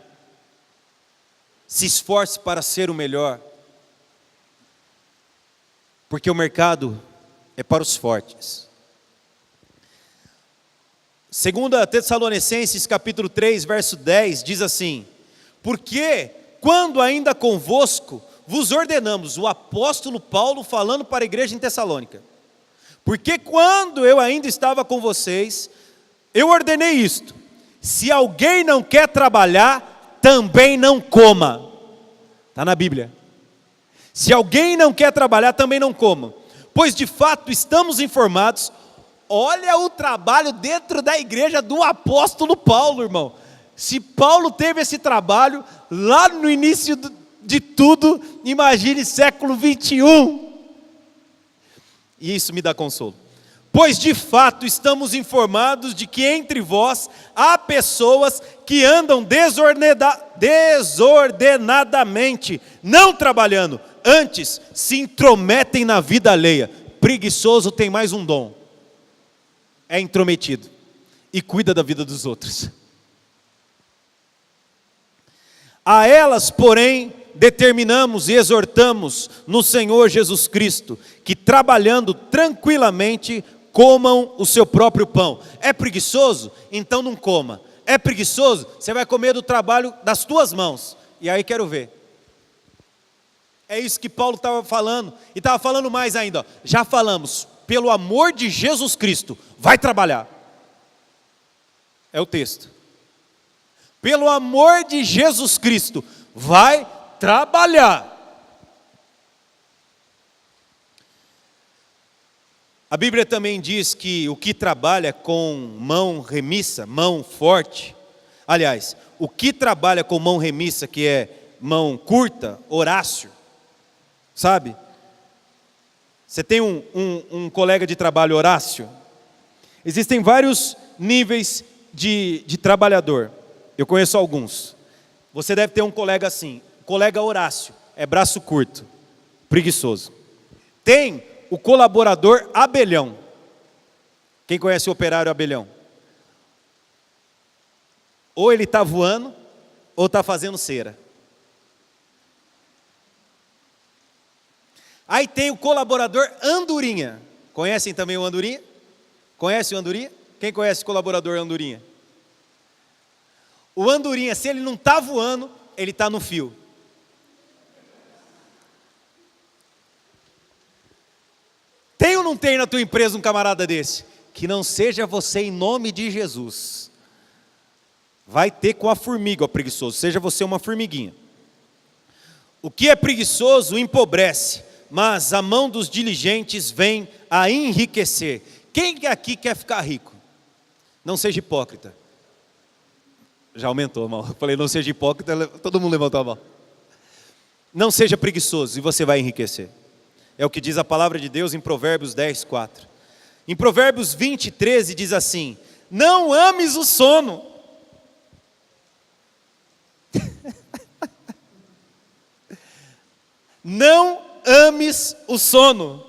Se esforce para ser o melhor. Porque o mercado é para os fortes. 2 Tessalonicenses capítulo 3, verso 10, diz assim, porque quando ainda convosco vos ordenamos, o apóstolo Paulo falando para a igreja em Tessalônica, porque quando eu ainda estava com vocês, eu ordenei isto, se alguém não quer trabalhar, também não coma. Está na Bíblia. Se alguém não quer trabalhar, também não coma. Pois de fato estamos informados, olha o trabalho dentro da igreja do apóstolo Paulo, irmão. Se Paulo teve esse trabalho, lá no início de tudo, imagine século 21. E isso me dá consolo. Pois de fato estamos informados de que entre vós há pessoas que andam desordenadamente, não trabalhando, antes se intrometem na vida alheia. Preguiçoso tem mais um dom, é intrometido e cuida da vida dos outros. A elas, porém, determinamos e exortamos no Senhor Jesus Cristo, que trabalhando tranquilamente, comam o seu próprio pão. É preguiçoso? Então não coma. É preguiçoso? Você vai comer do trabalho das tuas mãos. E aí quero ver. É isso que Paulo estava falando. E estava falando mais ainda. Ó. Já falamos, pelo amor de Jesus Cristo, vai trabalhar. É o texto. Pelo amor de Jesus Cristo, vai trabalhar. A Bíblia também diz que o que trabalha com mão remissa, mão forte, aliás, o que trabalha com mão remissa, que é mão curta, Horácio, sabe? Você tem um colega de trabalho, Horácio? Existem vários níveis de trabalhador. Eu conheço alguns. Você deve ter um colega assim, colega Horácio, é braço curto, preguiçoso. Tem o colaborador abelhão. Quem conhece o operário abelhão? Ou ele está voando, ou está fazendo cera. Aí tem o colaborador andorinha. Conhecem também o andorinha? Conhece o andorinha? Quem conhece o colaborador andorinha? O andorinha, se ele não está voando, ele está no fio. Tem ou não tem na tua empresa um camarada desse? Que não seja você em nome de Jesus. Vai ter com a formiga, ó preguiçoso, seja você uma formiguinha. O que é preguiçoso empobrece, mas a mão dos diligentes vem a enriquecer. Quem aqui quer ficar rico? Não seja hipócrita. Já aumentou a mão. Eu falei, não seja hipócrita, todo mundo levantou a mão. Não seja preguiçoso e você vai enriquecer. É o que diz a palavra de Deus em Provérbios 10, 4. Em Provérbios 20, 13 diz assim: não ames o sono. Não ames o sono.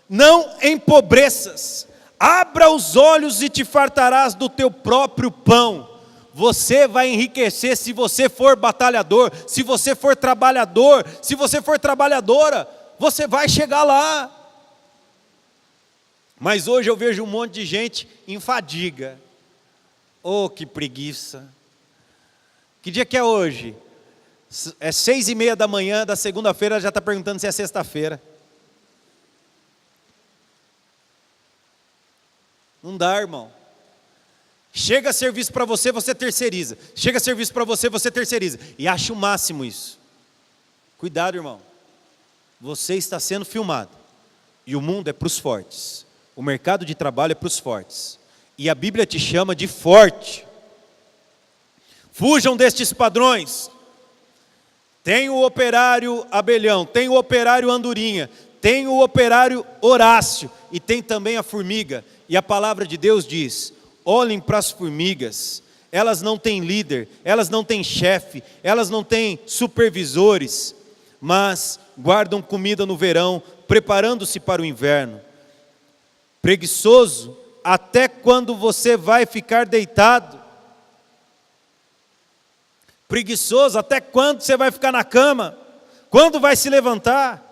Não empobreças. Abra os olhos e te fartarás do teu próprio pão. Você vai enriquecer se você for batalhador, se você for trabalhador, se você for trabalhadora, você vai chegar lá. Mas hoje eu vejo um monte de gente em fadiga. Oh, que preguiça. Que dia que é hoje? É 6:30 da manhã da segunda-feira, já está perguntando se é sexta-feira. Não dá, irmão. Chega serviço para você, você terceiriza. Chega serviço para você, você terceiriza. E acha o máximo isso. Cuidado, irmão. Você está sendo filmado. E o mundo é para os fortes. O mercado de trabalho é para os fortes. E a Bíblia te chama de forte. Fujam destes padrões. Tem o operário abelhão, tem o operário andorinha, tem o operário Horácio e tem também a formiga. E a palavra de Deus diz: olhem para as formigas, elas não têm líder, elas não têm chefe, elas não têm supervisores, mas guardam comida no verão, preparando-se para o inverno. Preguiçoso, até quando você vai ficar deitado? Preguiçoso, até quando você vai ficar na cama? Quando vai se levantar?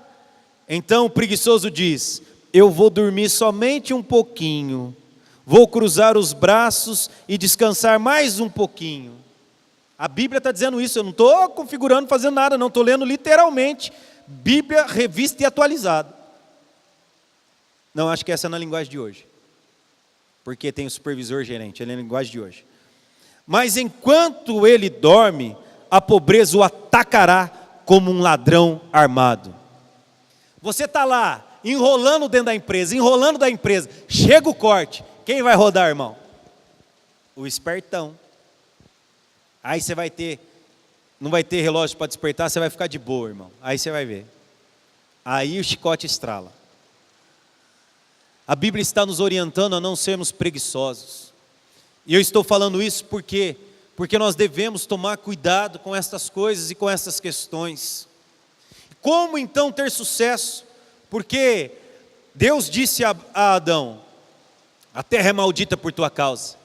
Então o preguiçoso diz: eu vou dormir somente um pouquinho, vou cruzar os braços e descansar mais um pouquinho. A Bíblia está dizendo isso, eu não estou configurando, fazendo nada, não, estou lendo literalmente, Bíblia revista e atualizada. Não, acho que essa é na linguagem de hoje, porque tem o supervisor gerente, ele é na linguagem de hoje. Mas enquanto ele dorme, a pobreza o atacará como um ladrão armado. Você está lá, enrolando dentro da empresa, enrolando da empresa, chega o corte, quem vai rodar, irmão? O espertão. Aí você vai ter, não vai ter relógio para despertar, você vai ficar de boa, irmão. Aí você vai ver. Aí o chicote estrala. A Bíblia está nos orientando a não sermos preguiçosos. E eu estou falando isso porque nós devemos tomar cuidado com estas coisas e com essas questões. Como então ter sucesso? Porque Deus disse a Adão: a terra é maldita por tua causa.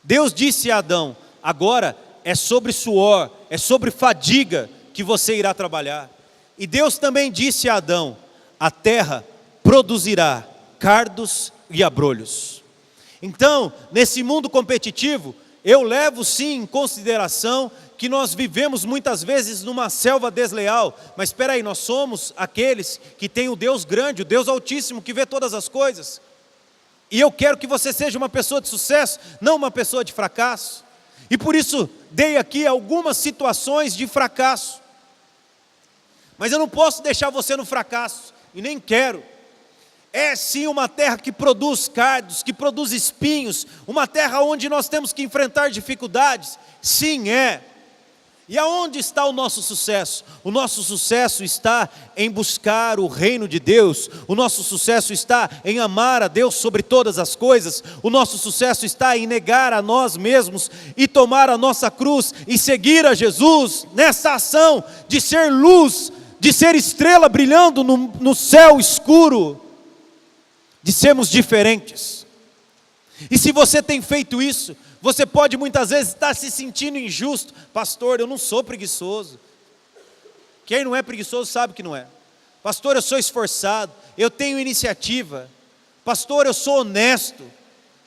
Deus disse a Adão: agora é sobre suor, é sobre fadiga que você irá trabalhar. E Deus também disse a Adão: a terra produzirá cardos e abrolhos. Então, nesse mundo competitivo, eu levo sim em consideração que nós vivemos muitas vezes numa selva desleal, mas espera aí, nós somos aqueles que têm o Deus grande, o Deus Altíssimo, que vê todas as coisas. E eu quero que você seja uma pessoa de sucesso, não uma pessoa de fracasso. E por isso dei aqui algumas situações de fracasso. Mas eu não posso deixar você no fracasso, e nem quero. É sim uma terra que produz cardos, que produz espinhos, uma terra onde nós temos que enfrentar dificuldades. Sim, é. E aonde está o nosso sucesso? O nosso sucesso está em buscar o reino de Deus. O nosso sucesso está em amar a Deus sobre todas as coisas. O nosso sucesso está em negar a nós mesmos e tomar a nossa cruz e seguir a Jesus nessa ação de ser luz, de ser estrela brilhando no céu escuro, de sermos diferentes. E se você tem feito isso, você pode muitas vezes estar se sentindo injusto. Pastor, eu não sou preguiçoso. Quem não é preguiçoso sabe que não é. Pastor, eu sou esforçado, eu tenho iniciativa. Pastor, eu sou honesto.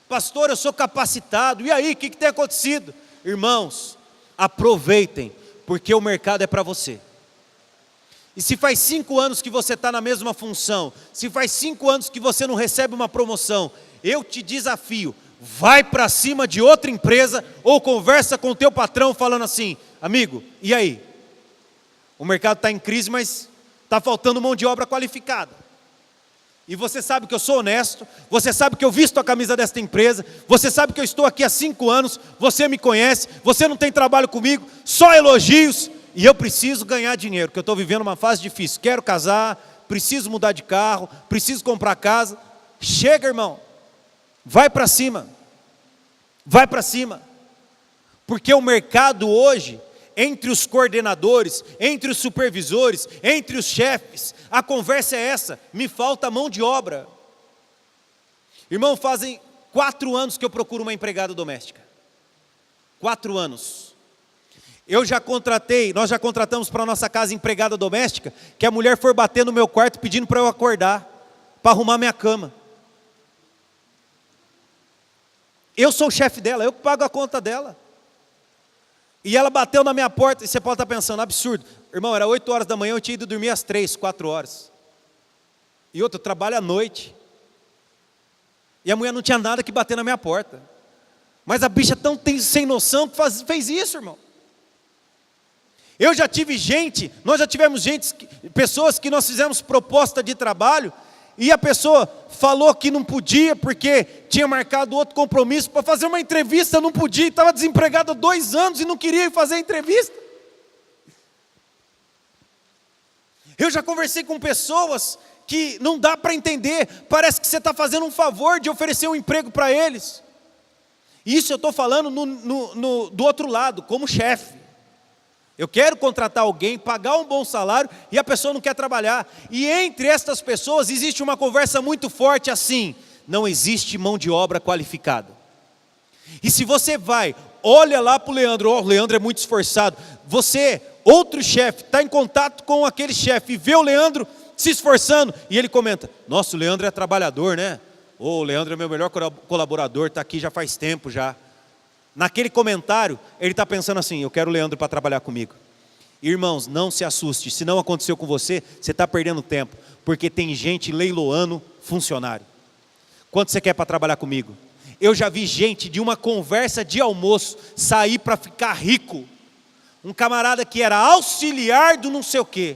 Pastor, eu sou capacitado. E aí, o que tem acontecido? Irmãos, aproveitem, porque o mercado é para você. E se faz 5 anos que você está na mesma função, se faz 5 anos que você não recebe uma promoção, eu te desafio, vai para cima de outra empresa ou conversa com o teu patrão falando assim, amigo, e aí? O mercado está em crise, mas está faltando mão de obra qualificada. E você sabe que eu sou honesto, você sabe que eu visto a camisa desta empresa, você sabe que eu estou aqui há 5 anos, você me conhece, você não tem trabalho comigo, só elogios. E eu preciso ganhar dinheiro, porque eu estou vivendo uma fase difícil. Quero casar, preciso mudar de carro, preciso comprar casa. Chega, irmão, vai para cima. Vai para cima. Porque o mercado hoje, entre os coordenadores, entre os supervisores, entre os chefes, a conversa é essa: me falta mão de obra. Irmão, fazem 4 anos que eu procuro uma empregada doméstica. 4 anos. Nós já contratamos para a nossa casa empregada doméstica, que a mulher for bater no meu quarto pedindo para eu acordar, para arrumar minha cama. Eu sou o chefe dela, eu que pago a conta dela. E ela bateu na minha porta, e você pode estar pensando, absurdo. Irmão, era 8 horas da manhã, eu tinha ido dormir às 3, 4 horas. E outra, eu trabalho à noite. E a mulher não tinha nada que bater na minha porta. Mas a bicha tão sem noção que fez isso, irmão. Eu já tive nós já tivemos pessoas que nós fizemos proposta de trabalho, e a pessoa falou que não podia, porque tinha marcado outro compromisso para fazer uma entrevista, não podia, estava desempregado há 2 anos e não queria ir fazer a entrevista. Eu já conversei com pessoas que não dá para entender, parece que você está fazendo um favor de oferecer um emprego para eles. Isso eu estou falando do outro lado, como chefe. Eu quero contratar alguém, pagar um bom salário, e a pessoa não quer trabalhar. E entre estas pessoas existe uma conversa muito forte assim: não existe mão de obra qualificada. E se você olha lá para o Leandro, o Leandro é muito esforçado. Você, outro chefe, está em contato com aquele chefe e vê o Leandro se esforçando, e ele comenta: nossa, o Leandro é trabalhador, né? O Leandro é meu melhor colaborador, está aqui já faz tempo já. Naquele comentário, ele está pensando assim: eu quero o Leandro para trabalhar comigo. Irmãos, não se assuste, se não aconteceu com você, você está perdendo tempo, porque tem gente leiloando funcionário. Quanto você quer para trabalhar comigo? Eu já vi gente de uma conversa de almoço sair para ficar rico. Um camarada que era auxiliar do não sei o quê,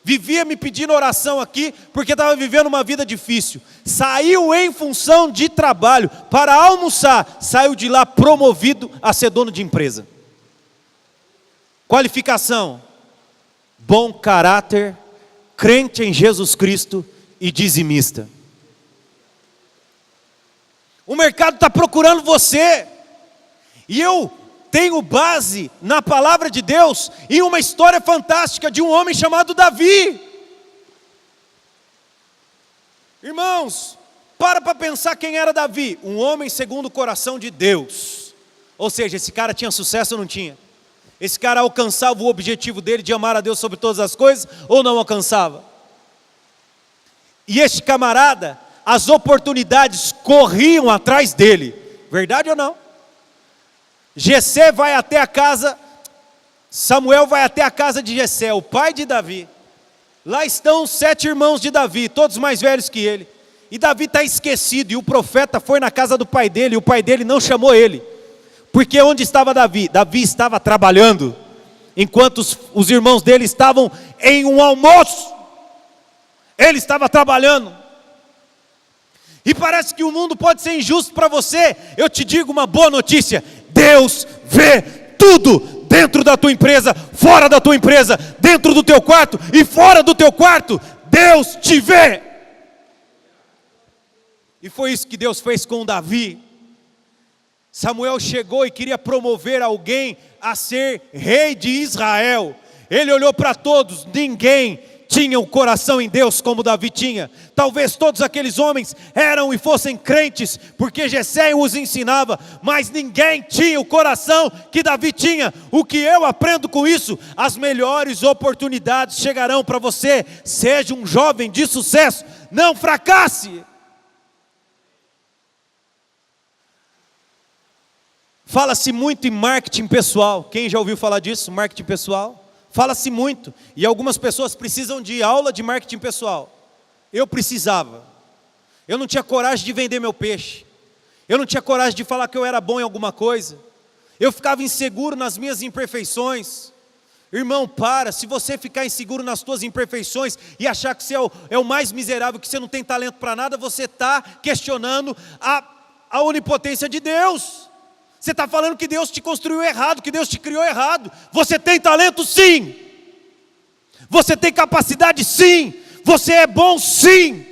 vivia me pedindo oração aqui, porque estava vivendo uma vida difícil. Saiu em função de trabalho, para almoçar, saiu de lá promovido a ser dono de empresa. Qualificação: bom caráter, crente em Jesus Cristo e dizimista. O mercado está procurando você, e eu tenho base na palavra de Deus, em uma história fantástica de um homem chamado Davi. Irmãos, para pensar quem era Davi. Um homem segundo o coração de Deus. Ou seja, esse cara tinha sucesso ou não tinha? Esse cara alcançava o objetivo dele de amar a Deus sobre todas as coisas, ou não alcançava? E este camarada, as oportunidades corriam atrás dele. Verdade ou não? Jessé vai até a casa, Samuel vai até a casa de Jessé, o pai de Davi. Lá estão os 7 irmãos de Davi, todos mais velhos que ele. E Davi está esquecido, e o profeta foi na casa do pai dele, e o pai dele não chamou ele. Porque onde estava Davi? Davi estava trabalhando, enquanto os irmãos dele estavam em um almoço. Ele estava trabalhando. E parece que o mundo pode ser injusto para você. Eu te digo uma boa notícia: Deus vê tudo dentro da tua empresa, fora da tua empresa, dentro do teu quarto e fora do teu quarto. Deus te vê. E foi isso que Deus fez com Davi. Samuel chegou e queria promover alguém a ser rei de Israel. Ele olhou para todos, ninguém tinha o coração em Deus como Davi tinha. Talvez todos aqueles homens eram e fossem crentes, porque Jessé os ensinava, mas ninguém tinha o coração que Davi tinha. O que eu aprendo com isso? As melhores oportunidades chegarão para você. Seja um jovem de sucesso, não fracasse. Fala-se muito em marketing pessoal. Quem já ouviu falar disso? Marketing pessoal? Fala-se muito. E algumas pessoas precisam de aula de marketing pessoal. Eu precisava. Eu não tinha coragem de vender meu peixe. Eu não tinha coragem de falar que eu era bom em alguma coisa. Eu ficava inseguro nas minhas imperfeições. Irmão, se você ficar inseguro nas suas imperfeições e achar que você é o mais miserável, que você não tem talento para nada, você está questionando a onipotência de Deus. Você está falando que Deus te construiu errado, que Deus te criou errado. Você tem talento sim. Você tem capacidade sim. Você é bom sim.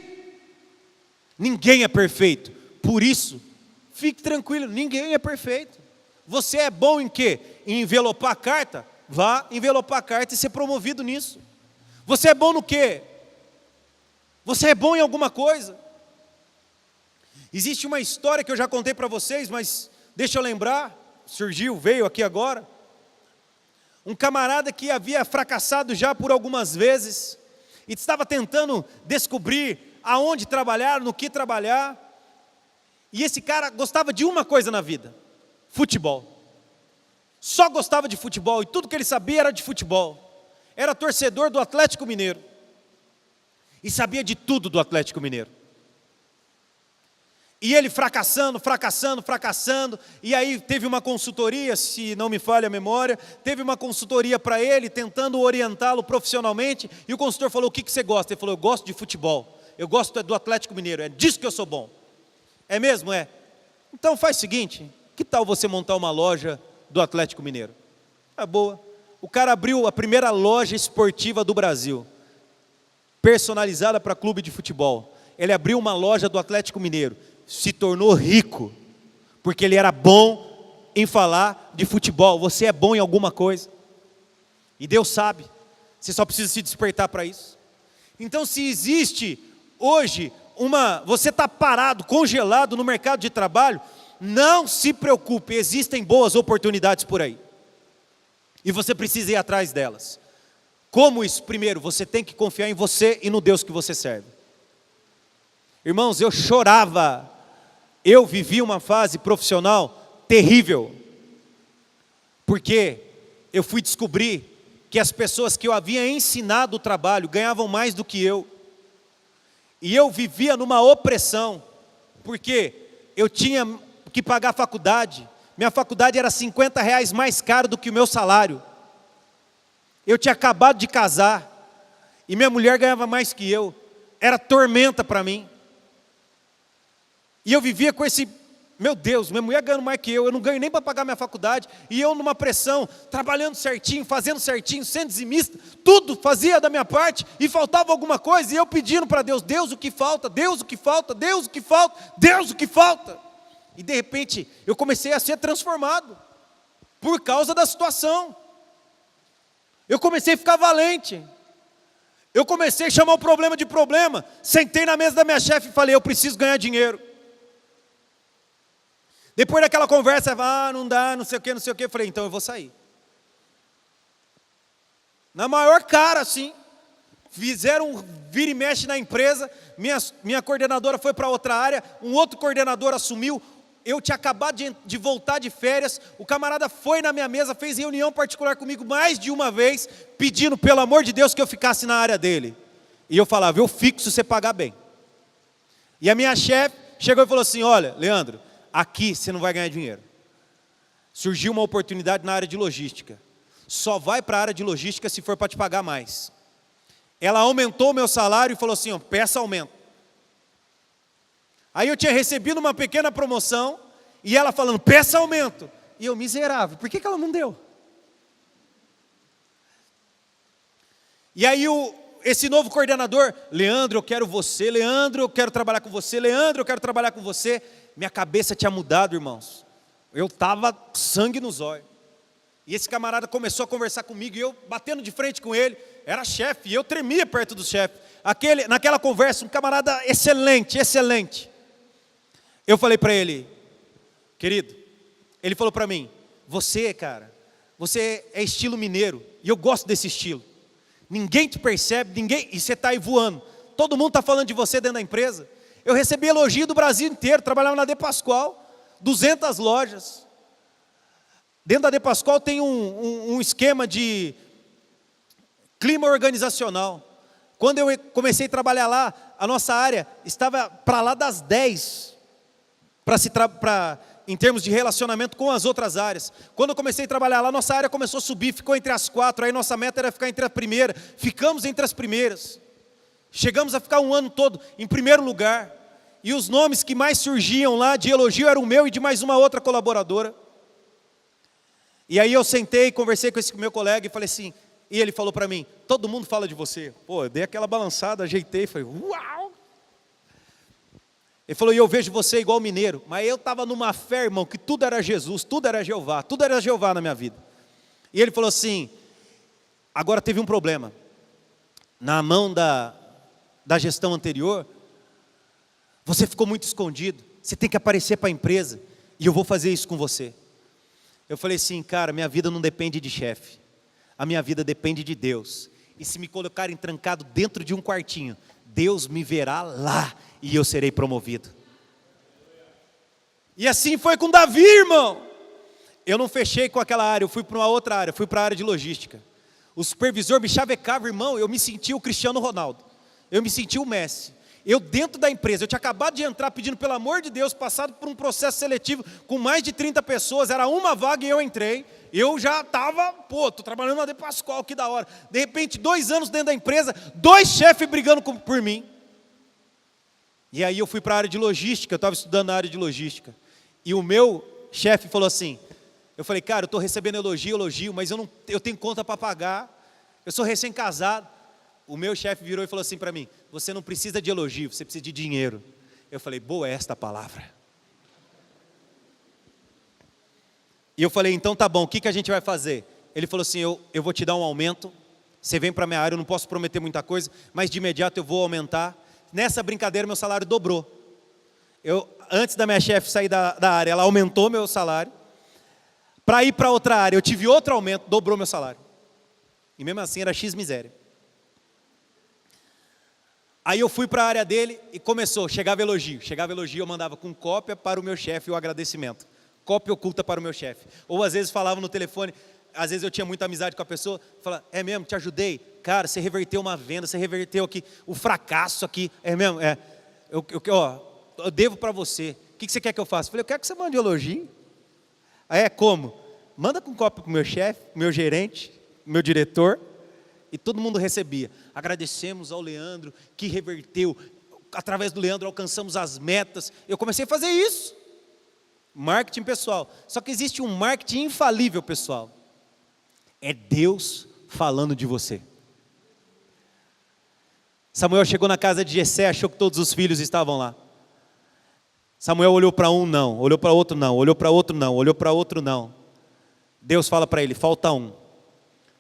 Ninguém é perfeito. Por isso, fique tranquilo, ninguém é perfeito. Você é bom em quê? Em envelopar a carta? Vá envelopar a carta e ser promovido nisso. Você é bom no quê? Você é bom em alguma coisa? Existe uma história que eu já contei para vocês, mas deixa eu lembrar, veio aqui agora. Um camarada que havia fracassado já por algumas vezes, e estava tentando descobrir aonde trabalhar, no que trabalhar. E esse cara gostava de uma coisa na vida: futebol. Só gostava de futebol, e tudo que ele sabia era de futebol. Era torcedor do Atlético Mineiro, e sabia de tudo do Atlético Mineiro. E ele fracassando, e aí teve uma consultoria, se não me falha a memória, teve uma consultoria para ele, tentando orientá-lo profissionalmente, e o consultor falou: o que você gosta? Ele falou: eu gosto de futebol, eu gosto do Atlético Mineiro, é disso que eu sou bom. É mesmo? É. Então faz o seguinte, que tal você montar uma loja do Atlético Mineiro? É boa. O cara abriu a primeira loja esportiva do Brasil, personalizada para clube de futebol. Ele abriu uma loja do Atlético Mineiro, se tornou rico, porque ele era bom em falar de futebol. Você é bom em alguma coisa, e Deus sabe, você só precisa se despertar para isso. Então, se existe hoje você está parado, congelado no mercado de trabalho, não se preocupe, existem boas oportunidades por aí, e você precisa ir atrás delas. Como isso? Primeiro, você tem que confiar em você e no Deus que você serve. Irmãos, eu chorava. Eu vivi uma fase profissional terrível, porque eu fui descobrir que as pessoas que eu havia ensinado o trabalho ganhavam mais do que eu. E eu vivia numa opressão, porque eu tinha que pagar a faculdade. Minha faculdade era R$50 mais caro do que o meu salário. Eu tinha acabado de casar, e minha mulher ganhava mais que eu. Era tormenta para mim. E eu vivia com esse: meu Deus, minha mulher ganhando mais que eu não ganho nem para pagar minha faculdade, e eu numa pressão, trabalhando certinho, fazendo certinho, sendo dizimista, tudo fazia da minha parte, e faltava alguma coisa, e eu pedindo para Deus: Deus, o que falta? Deus, o que falta? Deus, o que falta? Deus, o que falta? E de repente, eu comecei a ser transformado, por causa da situação. Eu comecei a ficar valente, eu comecei a chamar o problema de problema, sentei na mesa da minha chefe e falei: eu preciso ganhar dinheiro. Depois daquela conversa, não dá, não sei o que, eu falei: então eu vou sair. Na maior cara assim, fizeram um vira e mexe na empresa, minha coordenadora foi para outra área, um outro coordenador assumiu, eu tinha acabado de voltar de férias, o camarada foi na minha mesa, fez reunião particular comigo mais de uma vez, pedindo pelo amor de Deus que eu ficasse na área dele. E eu falava: eu fico se você pagar bem. E a minha chefe chegou e falou assim: olha, Leandro, aqui você não vai ganhar dinheiro. Surgiu uma oportunidade na área de logística. Só vai para a área de logística se for para te pagar mais. Ela aumentou o meu salário e falou assim: ó, peça aumento. Aí eu tinha recebido uma pequena promoção, e ela falando, peça aumento. E eu, miserável, por que ela não deu? E aí esse novo coordenador, Leandro, eu quero você, Leandro, eu quero trabalhar com você, Leandro, eu quero trabalhar com você. Minha cabeça tinha mudado, irmãos. Eu estava sangue nos olhos. E esse camarada começou a conversar comigo, e eu batendo de frente com ele, era chefe, e eu tremia perto do chefe. Naquela conversa, um camarada excelente, excelente. Eu falei para ele, querido, ele falou para mim, você, cara, você é estilo mineiro, e eu gosto desse estilo. Ninguém te percebe, e você está aí voando. Todo mundo está falando de você dentro da empresa. Eu recebi elogio do Brasil inteiro, trabalhava na De Pascoal, 200 lojas. Dentro da De Pascoal tem um esquema de clima organizacional. Quando eu comecei a trabalhar lá, a nossa área estava para lá das 10, em termos de relacionamento com as outras áreas. Quando eu comecei a trabalhar lá, nossa área começou a subir, ficou entre as 4, aí nossa meta era ficar entre a primeira, ficamos entre as primeiras. Chegamos a ficar um ano todo em primeiro lugar, e os nomes que mais surgiam lá de elogio eram o meu e de mais uma outra colaboradora. E aí eu sentei, conversei com esse meu colega e falei assim, e ele falou para mim, todo mundo fala de você. Pô, eu dei aquela balançada, ajeitei, falei, uau! Ele falou, e eu vejo você igual mineiro, mas eu estava numa fé, irmão, que tudo era Jesus, tudo era Jeová na minha vida. E ele falou assim, agora teve um problema, na mão da gestão anterior, você ficou muito escondido, você tem que aparecer para a empresa, e eu vou fazer isso com você. Eu falei assim, cara, minha vida não depende de chefe, a minha vida depende de Deus, e se me colocarem trancado dentro de um quartinho, Deus me verá lá, e eu serei promovido. E assim foi com Davi, irmão. Eu não fechei com aquela área, eu fui para uma outra área, fui para a área de logística. O supervisor me chavecava, irmão, eu me sentia o Cristiano Ronaldo, eu me sentia o Messi. Eu dentro da empresa, eu tinha acabado de entrar pedindo pelo amor de Deus, passado por um processo seletivo com mais de 30 pessoas, era uma vaga e eu entrei. Eu já estava, estou trabalhando na De Pascoal, que da hora. De repente, 2 anos dentro da empresa, 2 chefes brigando por mim. E aí eu fui para a área de logística, eu estava estudando na área de logística. E o meu chefe falou assim, eu falei, cara, eu estou recebendo elogio, mas eu tenho conta para pagar, eu sou recém-casado. O meu chefe virou e falou assim para mim, você não precisa de elogio, você precisa de dinheiro. Eu falei, boa é esta palavra. E eu falei, então tá bom, o que a gente vai fazer? Ele falou assim, eu vou te dar um aumento, você vem para a minha área, eu não posso prometer muita coisa, mas de imediato eu vou aumentar. Nessa brincadeira meu salário dobrou. Antes da minha chefe sair da área, ela aumentou meu salário. Para ir para outra área, eu tive outro aumento, dobrou meu salário. E mesmo assim era X miséria. Aí eu fui para a área dele e começou, chegava elogio, eu mandava com cópia para o meu chefe o agradecimento. Cópia oculta para o meu chefe. Ou às vezes falava no telefone, às vezes eu tinha muita amizade com a pessoa, falava, é mesmo, te ajudei? Cara, você reverteu uma venda, você reverteu aqui o fracasso aqui, é mesmo? É. Eu devo para você, o que você quer que eu faça? Eu falei, eu quero que você mande elogio. Aí como? Manda com cópia para o meu chefe, meu gerente, meu diretor. E todo mundo recebia. Agradecemos ao Leandro que reverteu. Através do Leandro alcançamos as metas. Eu comecei a fazer isso. Marketing pessoal. Só que existe um marketing infalível, pessoal. É Deus falando de você. Samuel chegou na casa de Jessé, achou que todos os filhos estavam lá. Samuel olhou para um, não. Olhou para outro, não. Olhou para outro, não. Olhou para outro, não. Deus fala para ele, falta um.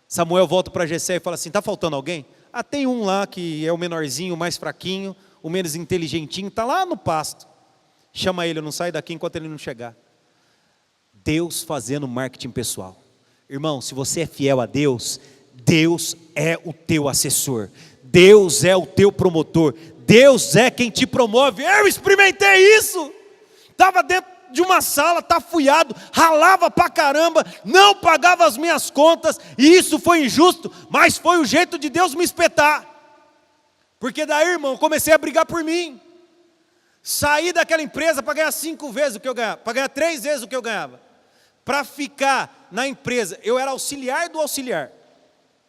Samuel volta para Jessé e fala assim, está faltando alguém? Ah, tem um lá que é o menorzinho, o mais fraquinho, o menos inteligentinho, está lá no pasto. Chama ele, eu não saio daqui enquanto ele não chegar. Deus fazendo marketing pessoal. Irmão, se você é fiel a Deus, Deus é o teu assessor. Deus é o teu promotor. Deus é quem te promove. Eu experimentei isso. Estava dentro de uma sala, tafuiado, ralava pra caramba, não pagava as minhas contas, e isso foi injusto, mas foi o jeito de Deus me espetar, porque daí, irmão, eu comecei a brigar por mim. Saí daquela empresa para ganhar 5 vezes o que eu ganhava, para ganhar 3 vezes o que eu ganhava. Para ficar na empresa, eu era auxiliar do auxiliar,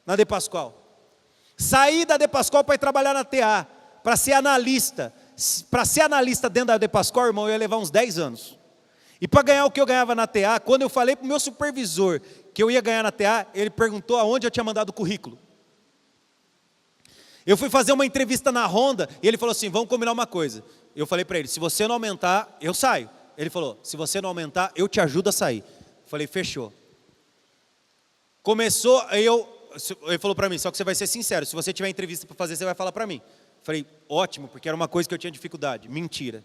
na De Pascoal. Saí da De Pascoal para ir trabalhar na TA, para ser analista. Para ser analista dentro da De Pascoal, irmão, eu ia levar uns 10 anos. E para ganhar o que eu ganhava na TA, quando eu falei para o meu supervisor que eu ia ganhar na TA, ele perguntou aonde eu tinha mandado o currículo. Eu fui fazer uma entrevista na Honda, e ele falou assim, vamos combinar uma coisa. Eu falei para ele, se você não aumentar, eu saio. Ele falou, se você não aumentar, eu te ajudo a sair. Eu falei, fechou. Começou, ele falou para mim, só que você vai ser sincero, se você tiver entrevista para fazer, você vai falar para mim. Eu falei, ótimo, porque era uma coisa que eu tinha dificuldade. Mentira.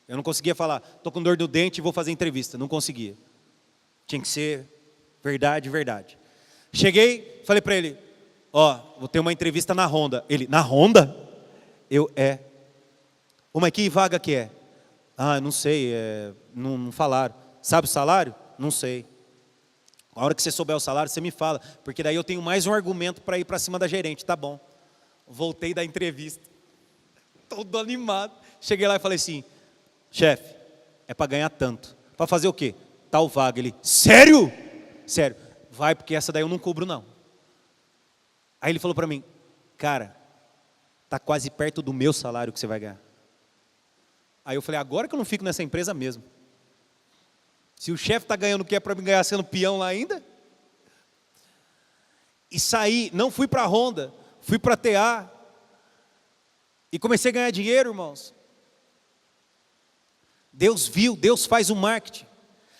Eu não conseguia falar, estou com dor no dente e vou fazer entrevista. Não conseguia. Tinha que ser verdade, verdade. Cheguei, falei para ele, vou ter uma entrevista na Honda. Ele, na Honda? Mas que vaga que é? Não sei, não falaram. Sabe o salário? Não sei. A hora que você souber o salário, você me fala, porque daí eu tenho mais um argumento para ir para cima da gerente, tá bom. Voltei da entrevista, todo animado. Cheguei lá e falei assim, chefe, é para ganhar tanto. Para fazer o quê? Tal vaga. Ele, sério? Sério. Vai, porque essa daí eu não cubro não. Aí ele falou para mim, cara, tá quase perto do meu salário que você vai ganhar. Aí eu falei, agora que eu não fico nessa empresa mesmo. Se o chefe está ganhando o que é para me ganhar sendo peão lá ainda. E saí, não fui para a Honda, fui para a TA. E comecei a ganhar dinheiro, irmãos. Deus viu, Deus faz o marketing.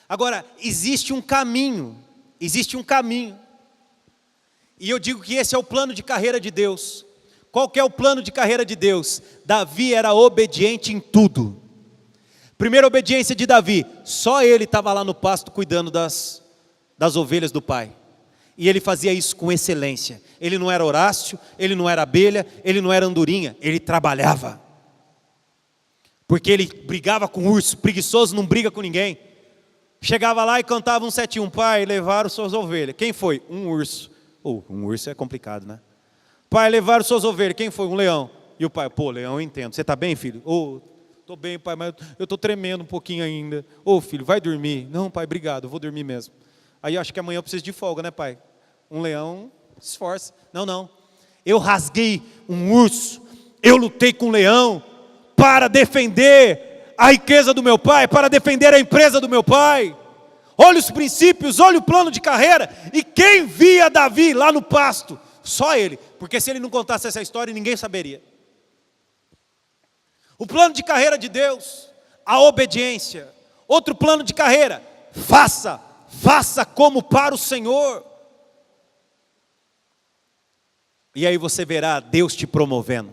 Agora, existe um caminho. E eu digo que esse é o plano de carreira de Deus. Qual que é o plano de carreira de Deus? Davi era obediente em tudo. Primeira obediência de Davi, só ele estava lá no pasto cuidando das ovelhas do pai. E ele fazia isso com excelência. Ele não era Horácio, ele não era abelha, ele não era andorinha, ele trabalhava. Porque ele brigava com urso, preguiçoso não briga com ninguém. Chegava lá e cantava um 7-1, pai, levaram suas ovelhas. Quem foi? Um urso. Um urso é complicado, né? Pai, levaram suas ovelhas. Quem foi? Um leão. E o pai, leão, eu entendo. Você está bem, filho? Estou bem, pai, mas eu estou tremendo um pouquinho ainda. Filho, vai dormir. Não, pai, obrigado, eu vou dormir mesmo. Aí eu acho que amanhã eu preciso de folga, né, pai? Um leão se esforça. Não. Eu rasguei um urso. Eu lutei com um leão para defender a riqueza do meu pai, para defender a empresa do meu pai. Olha os princípios, olha o plano de carreira. E quem via Davi lá no pasto? Só ele, porque se ele não contasse essa história, ninguém saberia. O plano de carreira de Deus, a obediência. Outro plano de carreira, faça como para o Senhor. E aí você verá Deus te promovendo.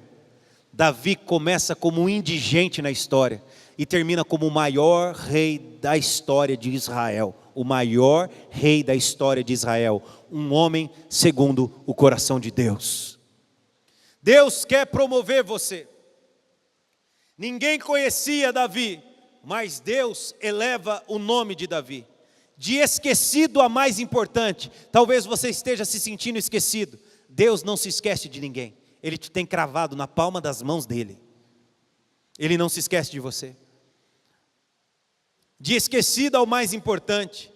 Davi começa como um indigente na história e termina como o maior rei da história de Israel. O maior rei da história de Israel. Um homem segundo o coração de Deus. Deus quer promover você. Ninguém conhecia Davi, mas Deus eleva o nome de Davi. De esquecido a mais importante. Talvez você esteja se sentindo esquecido. Deus não se esquece de ninguém. Ele te tem cravado na palma das mãos dele. Ele não se esquece de você. De esquecido ao mais importante.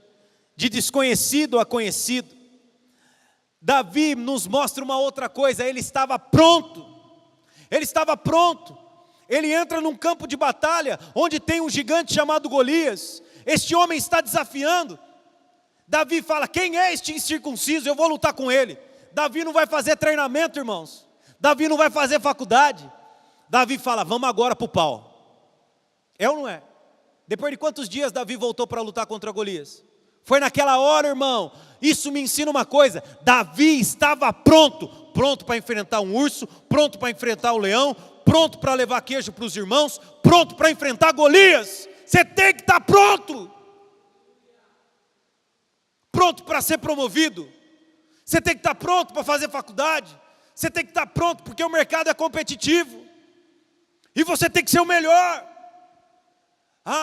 De desconhecido a conhecido. Davi nos mostra uma outra coisa. Ele estava pronto. Ele entra num campo de batalha, onde tem um gigante chamado Golias. Este homem está desafiando. Davi fala, quem é este incircunciso? Eu vou lutar com ele. Davi não vai fazer treinamento, irmãos. Davi não vai fazer faculdade. Davi fala, vamos agora para o pau. É ou não é? Depois de quantos dias Davi voltou para lutar contra Golias? Foi naquela hora, irmão. Isso me ensina uma coisa. Davi estava pronto para enfrentar um urso, pronto para enfrentar o leão, pronto para levar queijo para os irmãos, pronto para enfrentar Golias. Você tem que estar pronto para ser promovido. Você tem que estar pronto para fazer faculdade. Você tem que estar pronto porque o mercado é competitivo. E você tem que ser o melhor.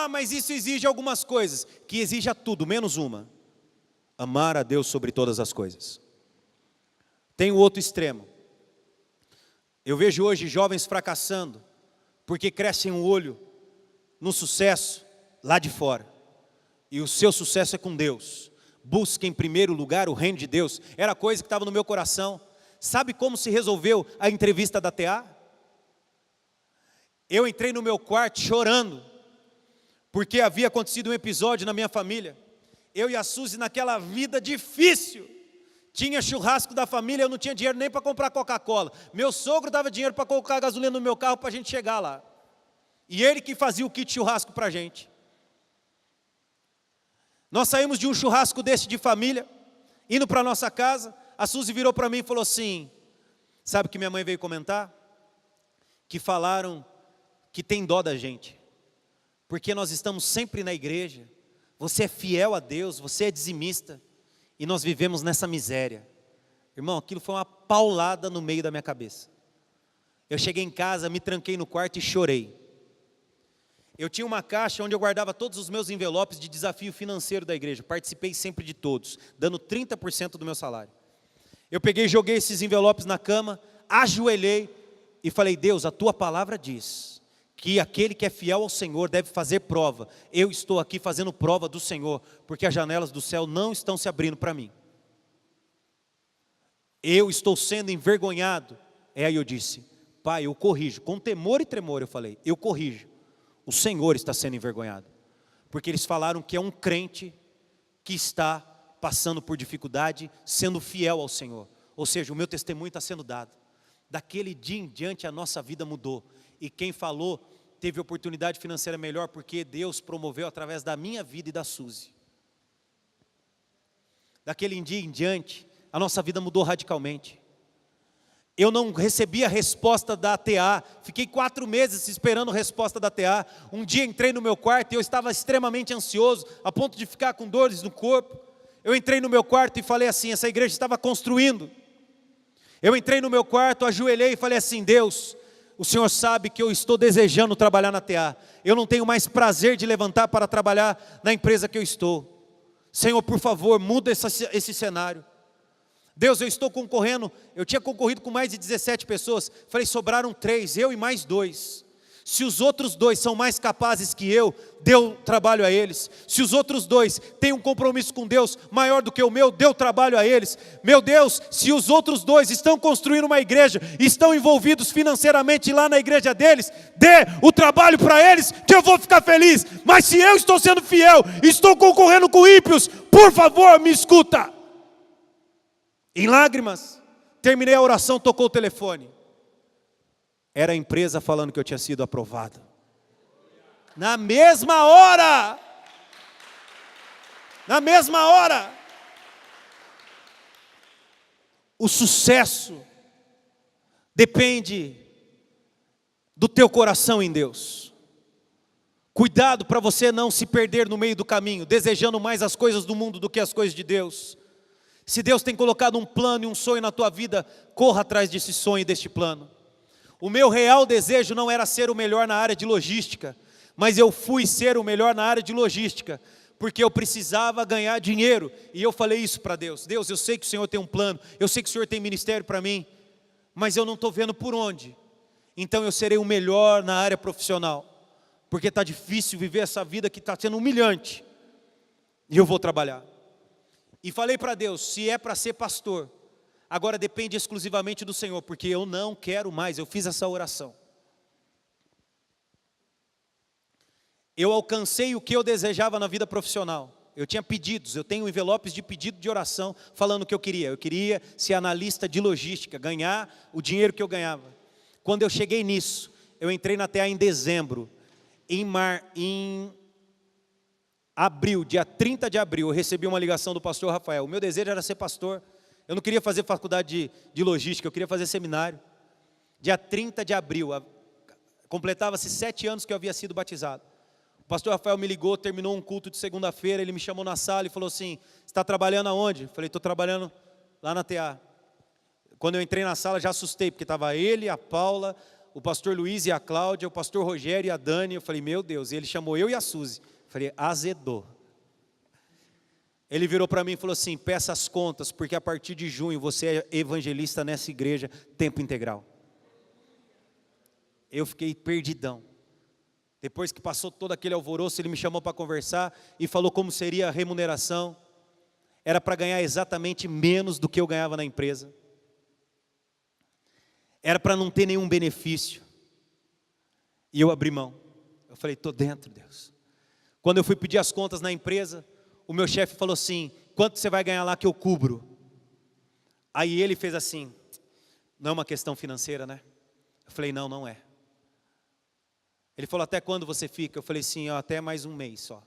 Mas isso exige algumas coisas. Que exija tudo, menos uma. Amar a Deus sobre todas as coisas. Tem o outro extremo. Eu vejo hoje jovens fracassando. Porque crescem o olho no sucesso lá de fora. E o seu sucesso é com Deus. Busque em primeiro lugar o reino de Deus. Era a coisa que estava no meu coração. Sabe como se resolveu a entrevista da TA? Eu entrei no meu quarto chorando, porque havia acontecido um episódio na minha família. Eu e a Suzy naquela vida difícil. Tinha churrasco da família, eu não tinha dinheiro nem para comprar Coca-Cola. Meu sogro dava dinheiro para colocar gasolina no meu carro para a gente chegar lá. E ele que fazia o kit churrasco para a gente. Nós saímos de um churrasco desse de família, indo para a nossa casa. A Suzy virou para mim e falou assim, sabe o que minha mãe veio comentar? Que falaram que tem dó da gente, porque nós estamos sempre na igreja, você é fiel a Deus, você é dizimista, e nós vivemos nessa miséria. Irmão, aquilo foi uma paulada no meio da minha cabeça. Eu cheguei em casa, me tranquei no quarto e chorei. Eu tinha uma caixa onde eu guardava todos os meus envelopes de desafio financeiro da igreja. Participei sempre de todos, dando 30% do meu salário. Eu peguei e joguei esses envelopes na cama, ajoelhei e falei, Deus, a tua palavra diz que aquele que é fiel ao Senhor deve fazer prova. Eu estou aqui fazendo prova do Senhor, porque as janelas do céu não estão se abrindo para mim. Eu estou sendo envergonhado. Aí eu disse, Pai, eu corrijo. Com temor e tremor eu falei, eu corrijo. O Senhor está sendo envergonhado, porque eles falaram que é um crente que está passando por dificuldade, sendo fiel ao Senhor. Ou seja, o meu testemunho está sendo dado. Daquele dia em diante a nossa vida mudou. E quem falou teve oportunidade financeira melhor, porque Deus promoveu através da minha vida e da Suzy. Daquele dia em diante, a nossa vida mudou radicalmente. Eu não recebi a resposta da TA, fiquei 4 meses esperando a resposta da TA. Um dia entrei no meu quarto e eu estava extremamente ansioso, a ponto de ficar com dores no corpo. Eu entrei no meu quarto e falei assim, essa igreja estava construindo. Eu entrei no meu quarto, ajoelhei e falei assim, Deus, o Senhor sabe que eu estou desejando trabalhar na TA. Eu não tenho mais prazer de levantar para trabalhar na empresa que eu estou. Senhor, por favor, muda esse cenário. Deus, eu estou concorrendo, eu tinha concorrido com mais de 17 pessoas, falei, sobraram 3, eu e mais 2. Se os outros 2 são mais capazes que eu, dê o trabalho a eles. Se os outros 2 têm um compromisso com Deus maior do que o meu, dê o trabalho a eles. Meu Deus, se os outros 2 estão construindo uma igreja, estão envolvidos financeiramente lá na igreja deles, dê o trabalho para eles, que eu vou ficar feliz. Mas se eu estou sendo fiel, estou concorrendo com ímpios, por favor, me escuta. Em lágrimas, terminei a oração, tocou o telefone. Era a empresa falando que eu tinha sido aprovado. Na mesma hora! Na mesma hora! O sucesso depende do teu coração em Deus. Cuidado para você não se perder no meio do caminho, desejando mais as coisas do mundo do que as coisas de Deus. Se Deus tem colocado um plano e um sonho na tua vida, corra atrás desse sonho e deste plano. O meu real desejo não era ser o melhor na área de logística, mas eu fui ser o melhor na área de logística, porque eu precisava ganhar dinheiro. E eu falei isso para Deus, Deus, eu sei que o Senhor tem um plano, eu sei que o Senhor tem ministério para mim, mas eu não estou vendo por onde. Então eu serei o melhor na área profissional, porque está difícil viver essa vida que está sendo humilhante, e eu vou trabalhar. E falei para Deus, se é para ser pastor, agora depende exclusivamente do Senhor, porque eu não quero mais, eu fiz essa oração. Eu alcancei o que eu desejava na vida profissional. Eu tinha pedidos, eu tenho envelopes de pedido de oração falando o que eu queria. Eu queria ser analista de logística, ganhar o dinheiro que eu ganhava. Quando eu cheguei nisso, eu entrei na TA em dezembro, em abril, dia 30 de abril, eu recebi uma ligação do pastor Rafael. O meu desejo era ser pastor. Eu não queria fazer faculdade de logística, eu queria fazer seminário. Dia 30 de abril, completava-se 7 anos que eu havia sido batizado. O pastor Rafael me ligou, terminou um culto de segunda-feira, ele me chamou na sala e falou assim, você está trabalhando aonde? Eu falei, estou trabalhando lá na TA. Quando eu entrei na sala já assustei, porque estava ele, a Paula, o pastor Luiz e a Cláudia, o pastor Rogério e a Dani. Eu falei, meu Deus, e ele chamou eu e a Suzy. Falei, azedou. Ele virou para mim e falou assim, peça as contas, porque a partir de junho você é evangelista nessa igreja, tempo integral. Eu fiquei perdidão. Depois que passou todo aquele alvoroço, ele me chamou para conversar e falou como seria a remuneração. Era para ganhar exatamente menos do que eu ganhava na empresa. Era para não ter nenhum benefício. E eu abri mão. Eu falei, estou dentro, Deus. Quando eu fui pedir as contas na empresa, o meu chefe falou assim, quanto você vai ganhar lá que eu cubro? Aí ele fez assim, não é uma questão financeira, né? Eu falei, não, não é. Ele falou, até quando você fica? Eu falei, sim, até mais um mês só.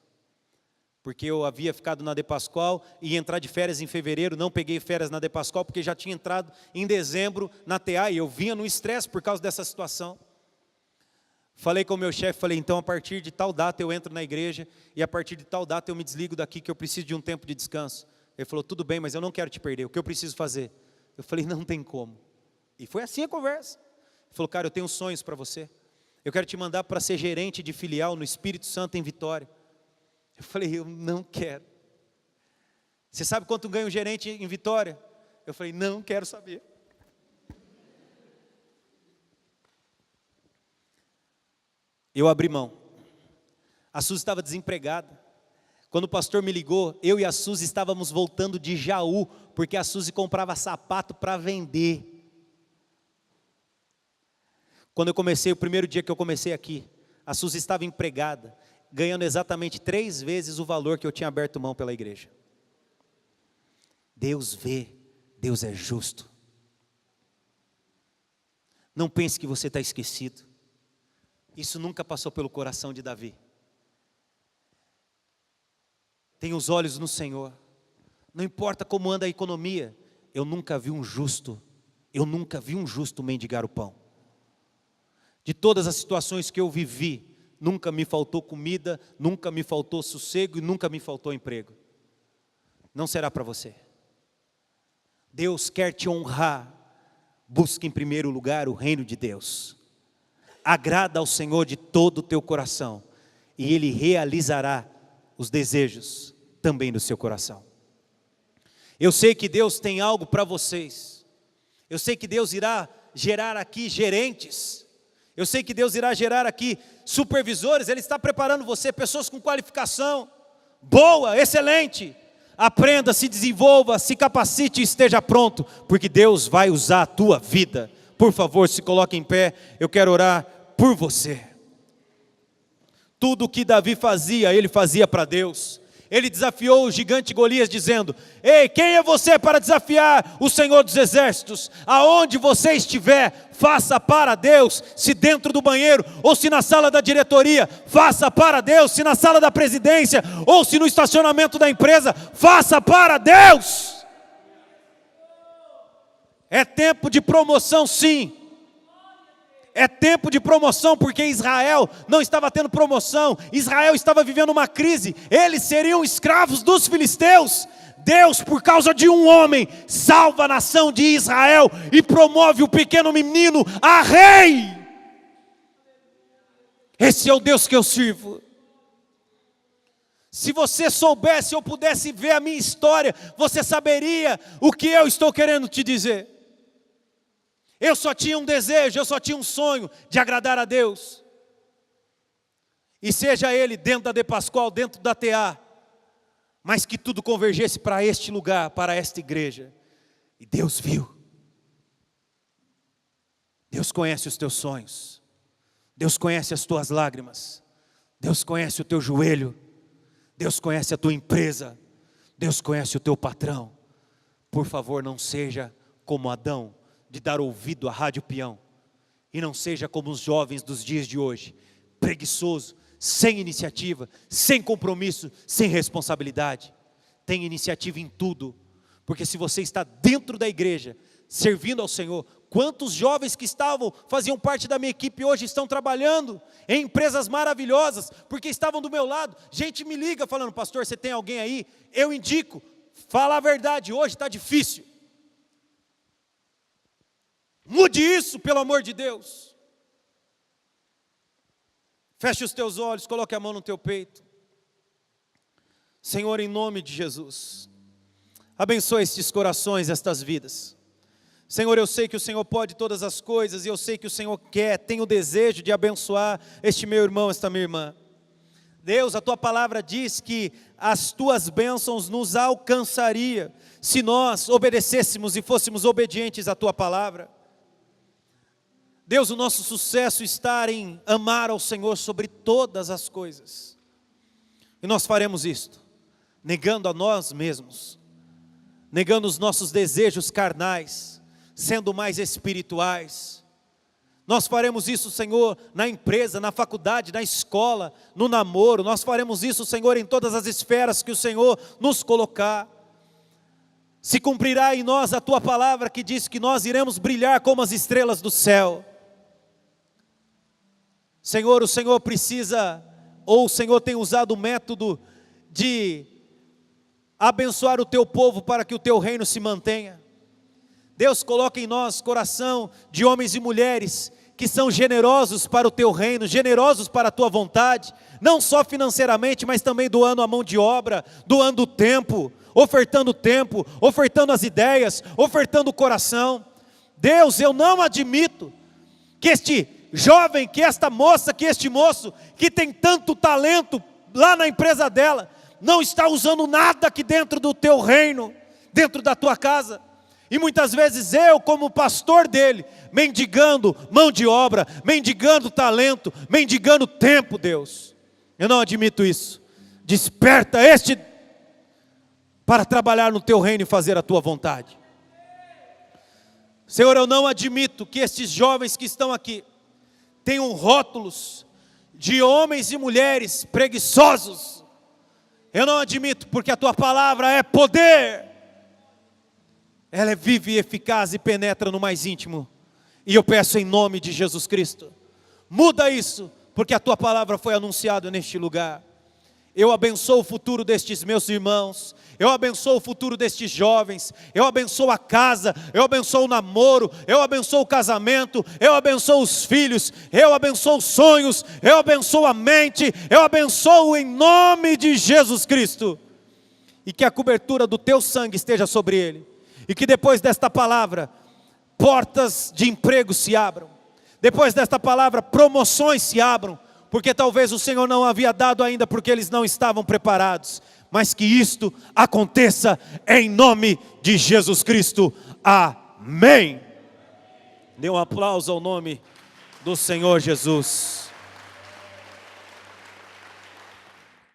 Porque eu havia ficado na De Pascoal e ia entrar de férias em fevereiro, não peguei férias na De Pascoal, porque já tinha entrado em dezembro na TA, e eu vinha no estresse por causa dessa situação. Falei com o meu chefe, falei, então a partir de tal data eu entro na igreja, e a partir de tal data eu me desligo daqui, que eu preciso de um tempo de descanso. Ele falou, tudo bem, mas eu não quero te perder, o que eu preciso fazer? Eu falei, não tem como. E foi assim a conversa. Ele falou, cara, eu tenho sonhos para você. Eu quero te mandar para ser gerente de filial no Espírito Santo em Vitória. Eu falei, eu não quero. Você sabe quanto ganha um gerente em Vitória? Eu falei, não quero saber. Eu abri mão. A Suzy estava desempregada. Quando o pastor me ligou, eu e a Suzy estávamos voltando de Jaú, porque a Suzy comprava sapato para vender. Quando eu comecei, o primeiro dia que eu comecei aqui, a Suzy estava empregada, ganhando exatamente 3 vezes o valor que eu tinha aberto mão pela igreja. Deus vê, Deus é justo. Não pense que você está esquecido. Isso nunca passou pelo coração de Davi. Tenha os olhos no Senhor. Não importa como anda a economia, eu nunca vi um justo mendigar o pão. De todas as situações que eu vivi, nunca me faltou comida, nunca me faltou sossego e nunca me faltou emprego. Não será para você. Deus quer te honrar. Busque em primeiro lugar o reino de Deus. Agrada ao Senhor de todo o teu coração, e Ele realizará os desejos também do seu coração. Eu sei que Deus tem algo para vocês. Eu sei que Deus irá gerar aqui gerentes. Eu sei que Deus irá gerar aqui supervisores. Ele está preparando você, pessoas com qualificação boa, excelente. Aprenda, se desenvolva, se capacite e esteja pronto, porque Deus vai usar a tua vida. Por favor, se coloque em pé, eu quero orar por você. Tudo o que Davi fazia, ele fazia para Deus. Ele desafiou o gigante Golias dizendo, ei, quem é você para desafiar o Senhor dos Exércitos? Aonde você estiver, faça para Deus. Se dentro do banheiro, ou se na sala da diretoria, faça para Deus. Se na sala da presidência, ou se no estacionamento da empresa, faça para Deus. É tempo de promoção, sim. É tempo de promoção, porque Israel não estava tendo promoção. Israel estava vivendo uma crise. Eles seriam escravos dos filisteus. Deus, por causa de um homem, salva a nação de Israel e promove o pequeno menino a rei. Esse é o Deus que eu sirvo. Se você soubesse ou pudesse ver a minha história, você saberia o que eu estou querendo te dizer. Eu só tinha um desejo, eu só tinha um sonho de agradar a Deus. E seja Ele dentro da De Pascoal, dentro da TA, mas que tudo convergesse para este lugar, para esta igreja. E Deus viu. Deus conhece os teus sonhos. Deus conhece as tuas lágrimas. Deus conhece o teu joelho. Deus conhece a tua empresa. Deus conhece o teu patrão. Por favor, não seja como Adão, de dar ouvido à rádio peão, e não seja como os jovens dos dias de hoje, preguiçoso, sem iniciativa, sem compromisso, sem responsabilidade. Tenha iniciativa em tudo, porque se você está dentro da igreja, servindo ao Senhor, quantos jovens que faziam parte da minha equipe hoje estão trabalhando em empresas maravilhosas, porque estavam do meu lado. Gente me liga falando, pastor, você tem alguém aí? Eu indico. Fala a verdade, hoje está difícil. Mude isso, pelo amor de Deus. Feche os teus olhos, coloque a mão no teu peito. Senhor, em nome de Jesus, abençoa estes corações, estas vidas. Senhor, eu sei que o Senhor pode todas as coisas, e eu sei que o Senhor tem o desejo de abençoar este meu irmão, esta minha irmã. Deus, a Tua palavra diz que as Tuas bênçãos nos alcançaria se nós obedecêssemos e fôssemos obedientes à Tua palavra. Deus, o nosso sucesso está em amar ao Senhor sobre todas as coisas. E nós faremos isto, negando a nós mesmos, negando os nossos desejos carnais, sendo mais espirituais. Nós faremos isso, Senhor, na empresa, na faculdade, na escola, no namoro. Nós faremos isso, Senhor, em todas as esferas que o Senhor nos colocar. Se cumprirá em nós a Tua palavra que diz que nós iremos brilhar como as estrelas do céu. Senhor, o Senhor precisa, ou o Senhor tem usado o método de abençoar o Teu povo para que o Teu reino se mantenha. Deus, coloca em nós coração de homens e mulheres que são generosos para o Teu reino, generosos para a Tua vontade, não só financeiramente, mas também doando a mão de obra, doando o tempo, ofertando as ideias, ofertando o coração. Deus, eu não admito que este jovem, que esta moça, que este moço, que tem tanto talento lá na empresa dela, não está usando nada aqui dentro do Teu reino, dentro da Tua casa. E muitas vezes eu, como pastor dele, mendigando mão de obra, mendigando talento, mendigando tempo, Deus. Eu não admito isso. Desperta este para trabalhar no Teu reino e fazer a Tua vontade. Senhor, eu não admito que estes jovens que estão aqui tenham rótulos de homens e mulheres preguiçosos. Eu não admito, porque a Tua palavra é poder. Ela é viva e eficaz e penetra no mais íntimo. E eu peço em nome de Jesus Cristo, muda isso, porque a Tua palavra foi anunciada neste lugar. Eu abençoo o futuro destes meus irmãos, eu abençoo o futuro destes jovens, eu abençoo a casa, eu abençoo o namoro, eu abençoo o casamento, eu abençoo os filhos, eu abençoo os sonhos, eu abençoo a mente, eu abençoo em nome de Jesus Cristo. E que a cobertura do Teu sangue esteja sobre ele. E que depois desta palavra, portas de emprego se abram. Depois desta palavra, promoções se abram. Porque talvez o Senhor não havia dado ainda, porque eles não estavam preparados. Mas que isto aconteça em nome de Jesus Cristo. Amém. Dê um aplauso ao nome do Senhor Jesus.